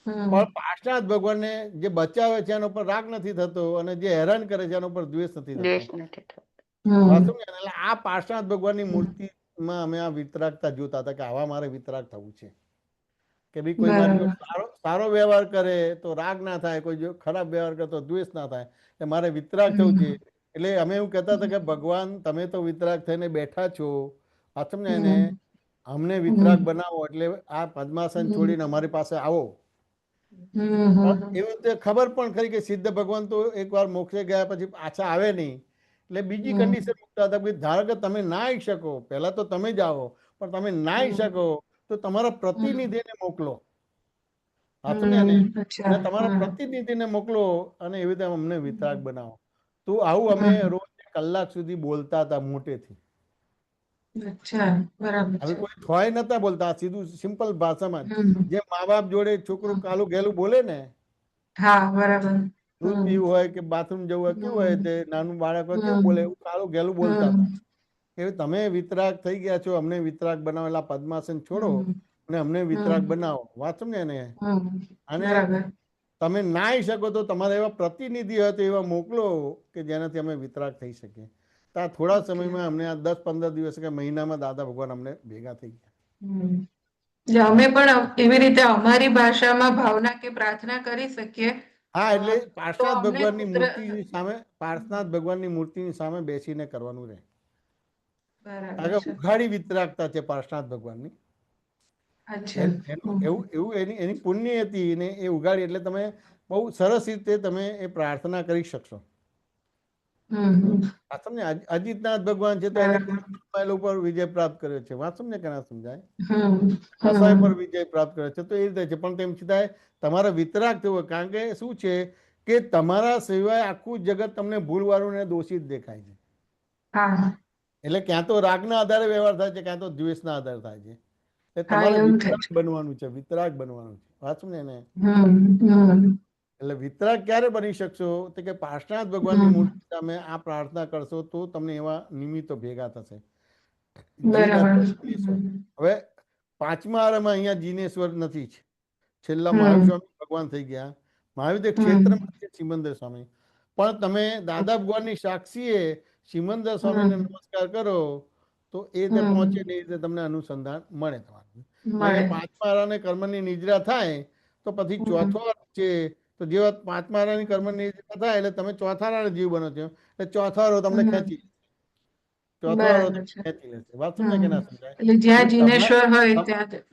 પણ પાર્શ્વનાથ ભગવાનને જે બચાવે છે એના ઉપર રાગ નથી થતો અને જે હેરાન કરે છે એના ઉપર દ્વેષ નથી થતો. વાત સમજાય? એટલે આ પાર્શ્વનાથ ભગવાનની મૂર્તિમાં અમે આ વિતરાગતા જોતા હતા કે આવા મારે વિતરાગ થવું છે, કે ભાઈ કોઈ મારી જોડે સારો વ્યવહાર કરે તો રાગ ના થાય, કોઈ જો ખરાબ વ્યવહાર કરે તો દ્વેષ ના થાય, એટલે મારે વિતરાગ થવું છે. એટલે અમે એવું કહેતા હતા કે ભગવાન તમે તો વિતરાગ થઈને બેઠા છો, આ સમજાય ને, અમને વિતરાગ બનાવો, એટલે આ પદ્માસન છોડીને અમારી પાસે આવો. એવી રીતે ખબર પણ ખરી કે સિદ્ધ ભગવાન તો એકવાર મોક્ષે ગયા પછી પાછા આવે નહીં, એટલે બીજી કન્ડિશન મૂકતા હતા કે ધારો કે તમે ના આવી શકો, પહેલા તો તમે જ આવો, પણ તમે ના આવી શકો તો તમારા પ્રતિનિધિને મોકલો. અને તમારા પ્રતિનિધિને મોકલો અને એવી રીતે અમને વિતરાગ બનાવો. તો આવું અમે રોજ કલાક સુધી બોલતા હતા મોટેથી. હવે કોઈ થોય નતા બોલતા, સીધું સિમ્પલ ભાષામાં જે મા બાપ જોડે છોકરું કાલું ગેલું બોલે ને, દૂધ પીવું હોય કે બાથરૂમ જવું હોય, કેવું હોય તે નાનું બાળક હોય કેવું બોલે, એવું કાલું ગેલું બોલતા હતા. એ તમે વિતરાગ થઈ ગયા છો, અમને વિતરાગ બનાવેલા પદ્માસન છોડો અને અમને વિતરાગ બનાવો. વાત સમજે ને? અને તમે ના આવી શકો તો તમારા એવા પ્રતિનિધિ હોય તો એવા મોકલો કે જેનાથી અમે વિતરાગ થઈ શકીએ. તો આ થોડા સમયમાં અમને આ 10-15 દિવસ કે મહિનામાં દાદા ભગવાન અમને ભેગા થઈ ગયા. અમે પણ એવી રીતે અમારી ભાષામાં ભાવના કે પ્રાર્થના કરી શકીએ. હા, એટલે પાર્શ્વનાથ ભગવાનની મૂર્તિની સામે, પાર્શ્વનાથ ભગવાનની મૂર્તિની સામે બેસીને કરવાનું રહે. ઉઘાડી વિતરાગતા છે પાર્શ્વનાથ ભગવાનની. એવું એની પુણ્ય હતી ને એ ઉગાડી, એટલે તમે બહુ સરસ રીતે તમે એ પ્રાર્થના કરી શકશો. અજીતનાથ ભગવાન છે તો એને ઉપર વિજય પ્રાપ્ત કર્યો છે. વાત સમજે કે ના સમજાય? કસાય પર વિજય પ્રાપ્ત કર્યો છે, તો એ રીતે છે. પણ તેમ છતાં તમારા વિતરાગ થયો, કારણ કે શું છે કે તમારા સિવાય આખું જગત તમને ભૂલવાળું ને દોષિત દેખાય છે. એટલે ક્યાં તો રાગના આધારે વ્યવહાર થાય છે, ક્યાં તો દ્વેષના આધારે થાય છે. તમારે વિતરાગ બનવાનું છે, વિતરાગ બનવાનું છે. વાત સમજે ને? એટલે વિતરાગ ક્યારે બની શકશો? તો કે પાર્શ્વનાથ ભગવાનની મૂર્તિ સામે આ પ્રાર્થના કરશો તો તમને એવા નિમિત્તો ભેગા થશે. હવે 5મા આરામાં અહીંયા જીનેશ્વર નથી, છેલ્લા મહાવીર સ્વામી ભગવાન થઈ ગયા. મહાવીર ક્ષેત્રમાં છે સિમંદર સ્વામી, પણ તમે દાદા ભગવાનની સાક્ષીએ સિમંદર સ્વામીને નમસ્કાર કરો તો એ રીતે પહોંચે ને એ રીતે તમને અનુસંધાન મળે તમારું. 5મા આરાને કર્મની નિદ્રા થાય તો પછી ચોથો છે, તો જેવા 5મા આરાની કર્મની નિદ્રા થાય એટલે તમે ચોથા આરાના જીવ બનો છો, એટલે ચોથા આરો તમને ખેંચી લેશે. વાત સમજાય કે ના સમજાય?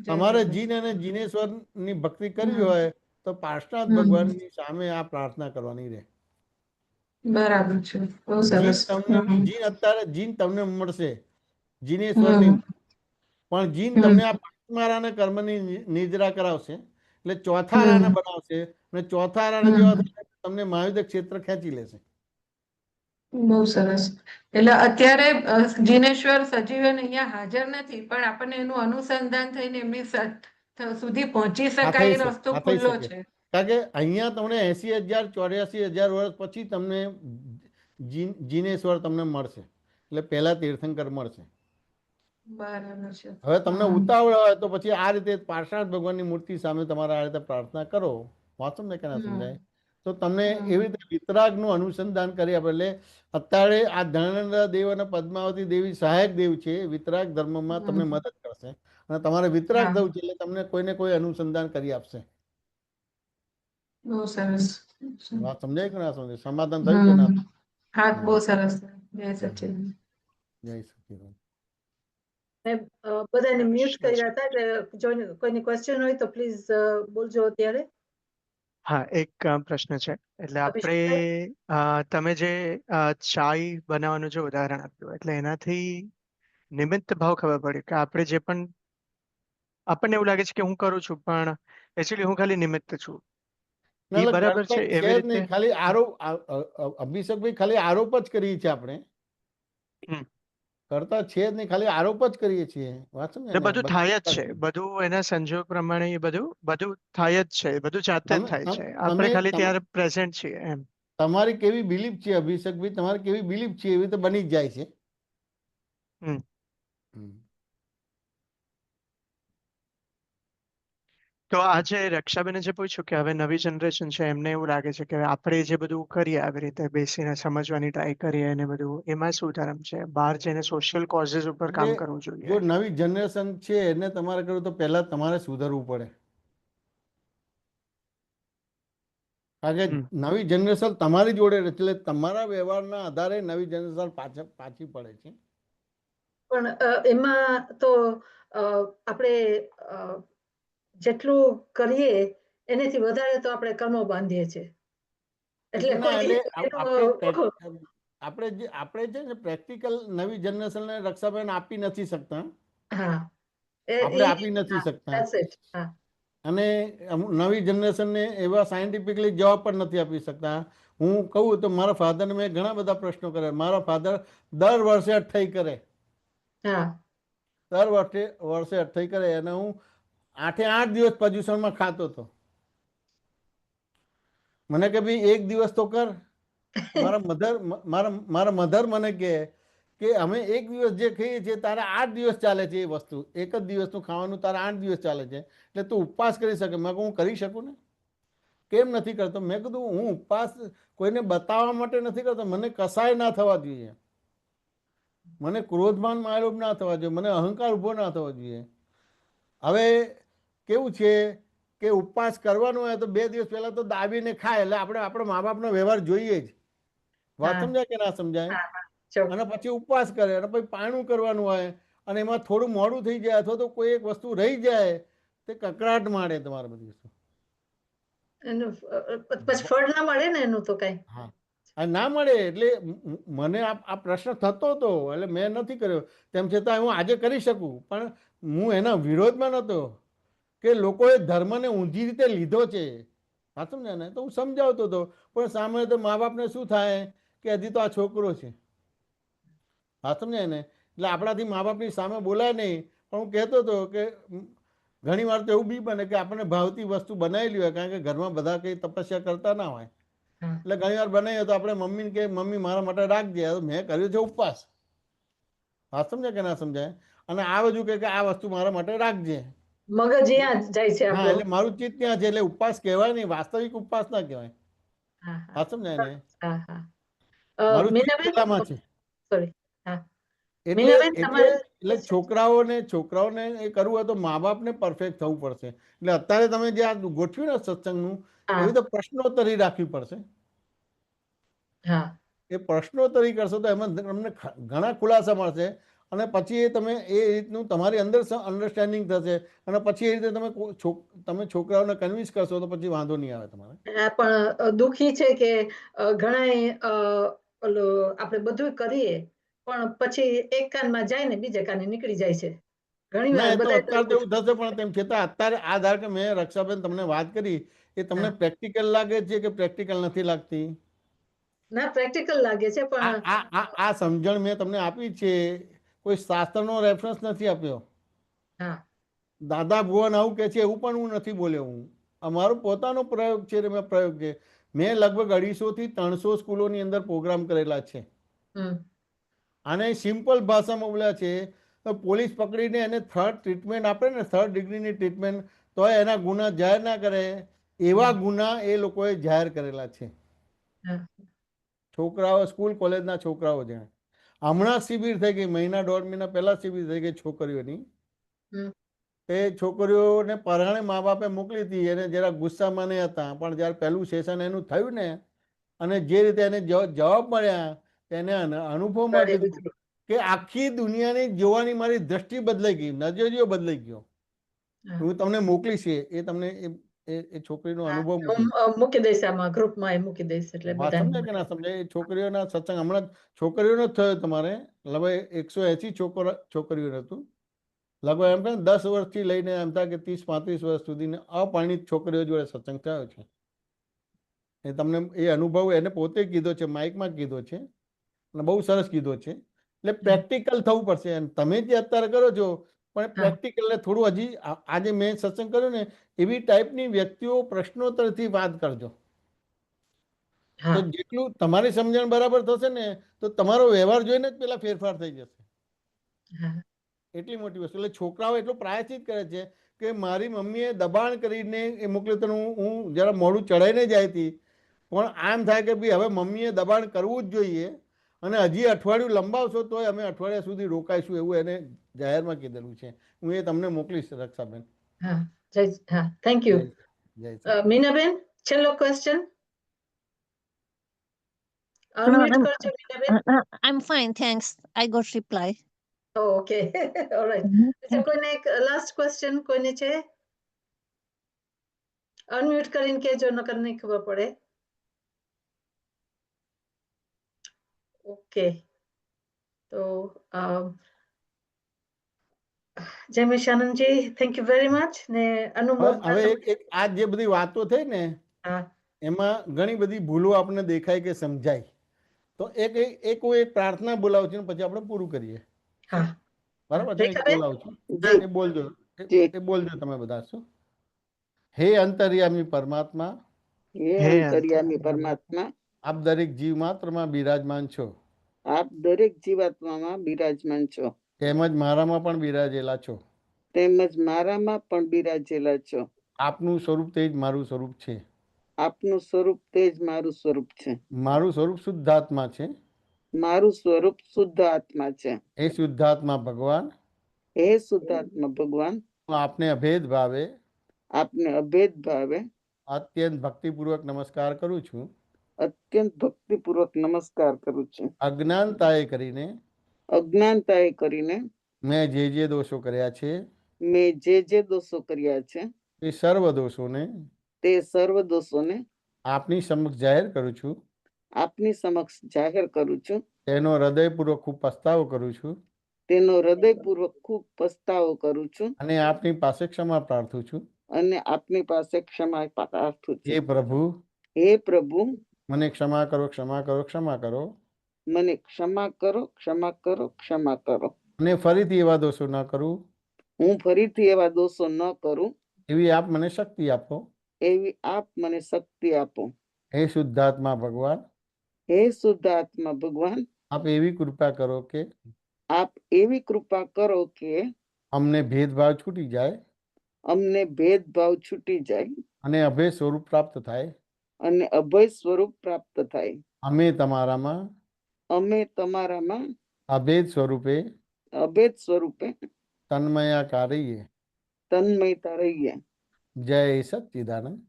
તમારે જીન અને જીનેશ્વર ની ભક્તિ કરવી હોય તો પાર્શ્વનાથ ભગવાનની સામે આ પ્રાર્થના કરવાની રહે. બરાબર છે. જીન અત્યારે જીન તમને મળશે, જીનેશ્વર ની, પણ જીન તમને આ 5મા આરાના કર્મની નિદ્રા કરાવશે, એટલે ચોથા આરાના બનાવશે અને ચોથા આરાના જેવા તમને મહાવિદ્ય ક્ષેત્ર ખેંચી લેશે. બહુ સરસ. એટલે અત્યારે જીનેશ્વર સજીવન અહીંયા હાજર નથી, પણ આપણને એનું અનુસંધાન થઈને એમની સુધી પહોંચી શકાય એ રસ્તો ખુલ્લો છે. કારણ કે અહીંયા તમને 80,000 84,000 વર્ષ પછી તમને જીનેશ્વર તમને મળશે, એટલે પહેલા તીર્થંકર મળશે. બરાબર છે. હવે તમને ઉતાવળ હોય તો પછી આ રીતે પાર્શ્વનાથ ભગવાનની મૂર્તિ સામે તમારે આ રીતે પ્રાર્થના કરો. વાંચો ને કે ના સમજાય? તો તમને એવી રીતે વિતરાગનું અનુસંધાન કરી આપે. એટલે અત્યારે આ ધનંજય દેવ અને પદ્માવતી દેવી સહાયક દેવ છે, વિતરાગ ધર્મમાં તમને મદદ કરશે અને તમારે વિતરાગ થવું છે એટલે તમને કોઈને કોઈ અનુસંધાન કરી આપશે. બહુ સરસ. વાત સમજાય કે ના સમજાય? સમાધાન થયું કે ના? હા, બહુ સરસ. જય સચિદાનંદ. જય સચિદાનંદ. બધાને મ્યુટ કર્યા હતા, એટલે કોઈની ક્વેશ્ચન હોય તો પ્લીઝ બોલજો અત્યારે. હા, એક પ્રશ્ન છે. એટલે આપણે તમે જે ચાય બનાવવાનું જે ઉદાહરણ આપ્યું, એટલે એનાથી નિમિત્ત ભાવ ખબર પડી કે આપણે જે પણ આપણને એવું લાગે છે કે હું કરું છું, પણ એકચ્યુઅલી હું ખાલી નિમિત્ત છું. ના, એ એટલે બરાબર કરતા છે છે એવી જ રીતે? નહીં, ખાલી આરોપ અભિષેકભાઈ ખાલી આરોપ જ કરીએ છીએ આપણે, હમ. કરતા છે જ નહીં, ખાલી આરોપ જ કરીએ છીએ. વાત સમજ્યા એટલે ને? બધું થાય જ છે, બધું એના સંજોગ પ્રમાણે એ બધું થાય જ છે, બધું જાતે જ તમે થાય છે. તમે આપણે ખાલી તમ- ત્યારે પ્રેઝન્ટ છીએ એમ. તમારી કેવી બિલીફ છે અભિષેકભાઈ, તમારી કેવી બિલીફ છે એવી રીતે બની જ જાય છે. હમ. હમ. તો આજે રક્ષાબેને જે પૂછ્યું કે હવે નવી જનરેશન છે એમને એવું લાગે છે કે આપણે જે બધું કરીએ આવી રીતે બેસીને સમજવાની ટ્રાય કરીએ અને બધું, એમાં શું ધર્મ છે? બહાર જઈને સોશિયલ કોઝિસ ઉપર કામ એટલે કરવું જોઈએ. જો નવી જનરેશન છે એને તમારે કરવું તો પહેલા તમારે સુધરવું પડે. કારણ કે હમ. નવી જનરેશન તમારી જોડે રહે છે, એટલે તમારા વ્યવહારના આધારે નવી જનરેશન પાછી પડે છે. પણ એમાં તો આપણે જેટલું કરીએ એનાથી વધારે તો આપણે કર્મો બાંધીએ છીએ. એટલે ના, કોઈ એટલે આપણે છે ને પ્રેક્ટિકલ નવી જનરેશનને રક્ષાબેન આપી નથી શકતા. હા, આપણે આપી નથી શકતા. that's it. હા, અને નવી જનરેશનને એવા સાયન્ટિફિકલી જવાબ પણ નથી આપી શકતા. હું કહું તો મારા ફાધરને મેં ઘણા બધા પ્રશ્નો કર્યા. મારા ફાધર દર વર્ષે અઠ્ઠાઈ કરે, હા, દર વર્ષે અઠ્ઠાઈ કરે, અને હું 8 દિવસ પોઝિશનમાં ખાતો હતો. મને કે ભાઈ એક દિવસ તો કર. મારા મધર મને કે અમે એક દિવસ જે ખાઈએ છીએ તારે 8 દિવસ ચાલે છે એ વસ્તુ, એક જ દિવસનું ખાવાનું તારે 8 દિવસ ચાલે છે, એટલે તું ઉપવાસ કરી શકે. મેં કહું હું કરી શકું ને, કેમ નથી કરતો? મેં કીધું હું ઉપવાસ કોઈને બતાવવા માટે નથી કરતો, મને કસાય ના થવા જોઈએ, મને ક્રોધમાન માયલોભ ના થવા જોઈએ, મને અહંકાર ઉભો ના થવો જોઈએ. હવે કેવું છે કે ઉપવાસ કરવાનો હોય તો 2 દિવસ પહેલા તો દાબીને ખાય, એટલે આપણે આપણા મા બાપનો વ્યવહાર જોઈએ જ. વાત સમજાય કે ના સમજાય? અને પછી ઉપવાસ કરે, અને પછી પાણું કરવાનું હોય, અને એમાં થોડું મોડું થઈ જાય અથવા તો કોઈ એક વસ્તુ રહી જાય તે કકડાટ માંડે તમારે બધી વસ્તુ. એનું પછી ફળ ના મળે ને એનું તો કઈ. હા, ના મળે. એટલે મને આ પ્રશ્ન થતો હતો, એટલે મેં નથી કર્યો. તેમ છતાં હું આજે કરી શકું, પણ હું એના વિરોધમાં નહોતો કે લોકોએ ધર્મને ઊંધી રીતે લીધો છે. હા, સમજ્યા ને? તો હું સમજાવતો હતો, પણ સામે તો મા બાપને શું થાય કે હજી તો આ છોકરો છે. હા, સમજાય ને? એટલે આપણાથી મા બાપની સામે બોલાય નહીં, પણ હું કહેતો હતો કે ઘણી વાર તો એવું બી બને કે આપણને ભાવતી વસ્તુ બનાવેલી હોય, કારણ કે ઘરમાં બધા કંઈ તપસ્યા કરતા ના હોય, એટલે ઘણી વાર બનાવીએ તો આપણે મમ્મીને કે મમ્મી મારા માટે રાખજે, મેં કર્યું છે ઉપવાસ. વાત સમજાય કે ના સમજાય? અને આ બધું કે આ વસ્તુ મારા માટે રાખજે. મગજ ત્યાં જાય છે હા, આપણું. એટલે મારું ચિત્ત ત્યાં છે, એટલે ઉપવાસ કહેવાય નહીં, વાસ્તવિક ઉપવાસ ના કહેવાય. વાત સમજાય ને? હા, હા. મારું ચિત્ત મીનાબેન, પેલામાં છે. સોરી. હા, એટલે મીનાબેન એટલે તમારે એટલે છોકરાઓને એ કરવું હોય તો મા બાપને પરફેક્ટ થવું પડશે. એટલે અત્યારે તમે જે આ ગોઠવ્યું ને સત્સંગનું, એવી તો પ્રશ્નોત્તરી રાખવી પડશે. હા, એ પ્રશ્નોત્તરી કરશો તો એમાં તમને ઘણા ખુલાસા મળશે, અને પછી એ તમે એ રીતનું તમારી અંદર અન્ડરસ્ટેન્ડિંગ થશે, અને પછી એ રીતે તમે છોકરાઓને કન્વિન્સ કરશો તો પછી વાંધો નહીં આવે તમારે. પણ દુખી છે કે ઘણા આપણે બધું કરીએ પણ પછી એક કાનમાં જાય ને બીજા કાને નીકળી જાય છે. ઘણી ના, વાર એ તો બધા અત્યારે તો એવું થશે, પણ તેમ છતાં અત્યારે આ ધાર કે મેં રક્ષાબેન તમને વાત કરી એ તમને પ્રેક્ટિકલ લાગે છે કે પ્રેક્ટિકલ નથી લાગતી? ના, પ્રેક્ટિકલ લાગે છે, પણ આ સમજણ મેં તમને આપી છે, કોઈ શાસ્ત્રનો રેફરન્સ નથી આપ્યો. દાદા ભુવન આવું કે છે એવું પણ હું નથી બોલ્યો. હું અમારો પોતાનો પ્રયોગ છે, પ્રયોગ છે. મેં લગભગ 250 થી 300 સ્કૂલોની અંદર પ્રોગ્રામ કરેલા છે, અને સિમ્પલ ભાષામાં બોલ્યા છે. તો પોલીસ પકડીને એને 3rd ટ્રીટમેન્ટ આપે ને, 3rd ડિગ્રીની ટ્રીટમેન્ટ, તો એના ગુના જાહેર ના કરે, એવા ગુના એ લોકોએ જાહેર કરેલા છે. છોકરાઓ, સ્કૂલ કોલેજના છોકરાઓ જાણે. હમણાં શિબિર થઈ ગઈ, 1.5 મહિના પહેલા શિબિર થઈ ગઈ છોકરીઓની. એ છોકરીઓને પરણે મા બાપે મોકલી હતી, એને જરા ગુસ્સામાં નહીં હતા, પણ જ્યારે પહેલું સેશન એનું થયું ને, અને જે રીતે એને જવાબ મળ્યા, એને અનુભવ માં કીધું કે આખી દુનિયાની જોવાની મારી દ્રષ્ટિ બદલાઈ ગઈ, નજરિયો બદલાઈ ગયો. હું તમને મોકલીશ, એ તમને એ છોકરીનો અનુભવ મૂકી દઈશ, આમાં ગ્રુપમાં એ મૂકી દઈશ, એટલે વાત સમજાય કે ના સમજાય? એ છોકરીઓના સત્સંગ હમણાં છોકરીઓનો જ થયો તમારે, લગભગ 180 છોકરીઓ હતું. લગભગ એમ કે 10 વર્ષથી લઈને એમ થાય કે 30-35 વર્ષ સુધી અપરિણિત છોકરીઓ જોડે સત્સંગ થયો છે. એ તમને એ અનુભવ એને પોતે કીધો છે, માઇકમાં કીધો છે અને બહુ સરસ કીધો છે. એટલે પ્રેક્ટિકલ થવું પડશે. અને તમે જે અત્યારે કરો છો પણ પ્રેક્ટિકલ થોડું હજી આજે મેં સત્સંગ કર્યો ને એવી ટાઈપની વ્યક્તિઓ પ્રશ્નોત્તરથી વાત કરજો. તો જેટલું તમારી સમજણ બરાબર થશે ને તો તમારો વ્યવહાર જોઈને જ પેલા ફેરફાર થઈ જશે. એટલી મોટી વસ્તુ. એટલે છોકરાઓ એટલું પ્રાયશ્ચિત કરે છે કે મારી મમ્મીએ દબાણ કરીને એ મોકલ્યો તો હું જરા મોડું ચડાઈને જાય હતી, પણ આમ થાય કે ભાઈ હવે મમ્મીએ દબાણ કરવું જ જોઈએ અને હજી અઠવાડિયું લંબાવશો તોય અમે અઠવાડિયા સુધી રોકાઈશું, એવું એને જાહેરમાં કીધેલું છે. હું એ તમને મોકલીશ રક્ષાબેન. Thank you. મીનાબેન, છેલ્લો ક્વેશ્ચન. Unmute કરજો Minaben. I'm fine, thanks. I got reply. Oh, okay. All right. કોઈને એક લાસ્ટ ક્વેશ્ચન કોઈને છે? અનમ્યુટ કરીને કેજો, નકર નહીં ખબર પડે. ઓકે. તો Jaymesh Anandji, thank you very much. ને અનુભવ હવે એક આ જે બધી વાતો થઈ ને એમાં ઘણી બધી ભૂલો આપણને દેખાય કે સમજાય, તો એક પ્રાર્થના બોલાવું છું પછી આપણે પૂરું કરીએ. બરાબર છે? બોલાવું છું, એ બોલજો તમે બધા. શું? હે અંતર્યામી પરમાત્મા, હે અંતર્યામી પરમાત્મા, આપ દરેક જીવ માત્રમાં બિરાજમાન છો. આપ દરેક જીવાત્મામાં બિરાજમાન છો. તેમજ મારામાં પણ બિરાજેલા છો. તેમજ મારામાં પણ બિરાજેલા છો. આપનું સ્વરૂપ તે જ મારું સ્વરૂપ છે. આપનું સ્વરૂપ તે જ મારું સ્વરૂપ છે. મારું સ્વરૂપ શુદ્ધાત્મા છે. મારું સ્વરૂપ શુદ્ધ આત્મા છે. હે શુદ્ધાત્મા ભગવાન, હે શુદ્ધાત્મા ભગવાન, આપને અભેદ ભાવે, આપને અભેદ ભાવે અત્યંત ભક્તિપૂર્વક નમસ્કાર કરું છું. અત્યંત ભક્તિપૂર્વક નમસ્કાર કરું છું. અજ્ઞાનતાએ કરીને મેં જે દોષો કર્યા છે તે સર્વ દોષોને આપની સમક્ષ જાહેર કરું છું. આપની સમક્ષ જાહેર કરું છું. તેનો હૃદયપૂર્વક ખૂબ પસ્તાવો કરું છું. તેનો હૃદયપૂર્વક ખૂબ પસ્તાવો કરું છું. અને આપની પાસે ક્ષમા પ્રાર્થું છું. અને આપની પાસે ક્ષમા પ્રાર્થું છું. હે પ્રભુ, હે પ્રભુ, મને ક્ષમા કરો, ક્ષમા કરો, ક્ષમા કરો. મને ક્ષમા કરો, ક્ષમા કરો, ક્ષમા કરો. અને ફરીથી એવા દોષો ન કરું. હું ફરીથી એવા દોષો ન કરું. એવી આપ મને શક્તિ આપો. એવી આપ મને શક્તિ આપો. હે શુદ્ધાત્મા ભગવાન, હે શુદ્ધાત્મા ભગવાન, આપ એવી કૃપા કરો કે અમને ભેદભાવ છૂટી જાય. અમને ભેદભાવ છૂટી જાય. અને અભય સ્વરૂપ પ્રાપ્ત થાય. અને અભય સ્વરૂપ પ્રાપ્ત થાય. અમે તમારામાં અભેદ સ્વરૂપે તન્મયતા રહીએ. જય સચ્ચિદાનંદ.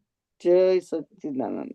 જય સચ્ચિદાનંદ.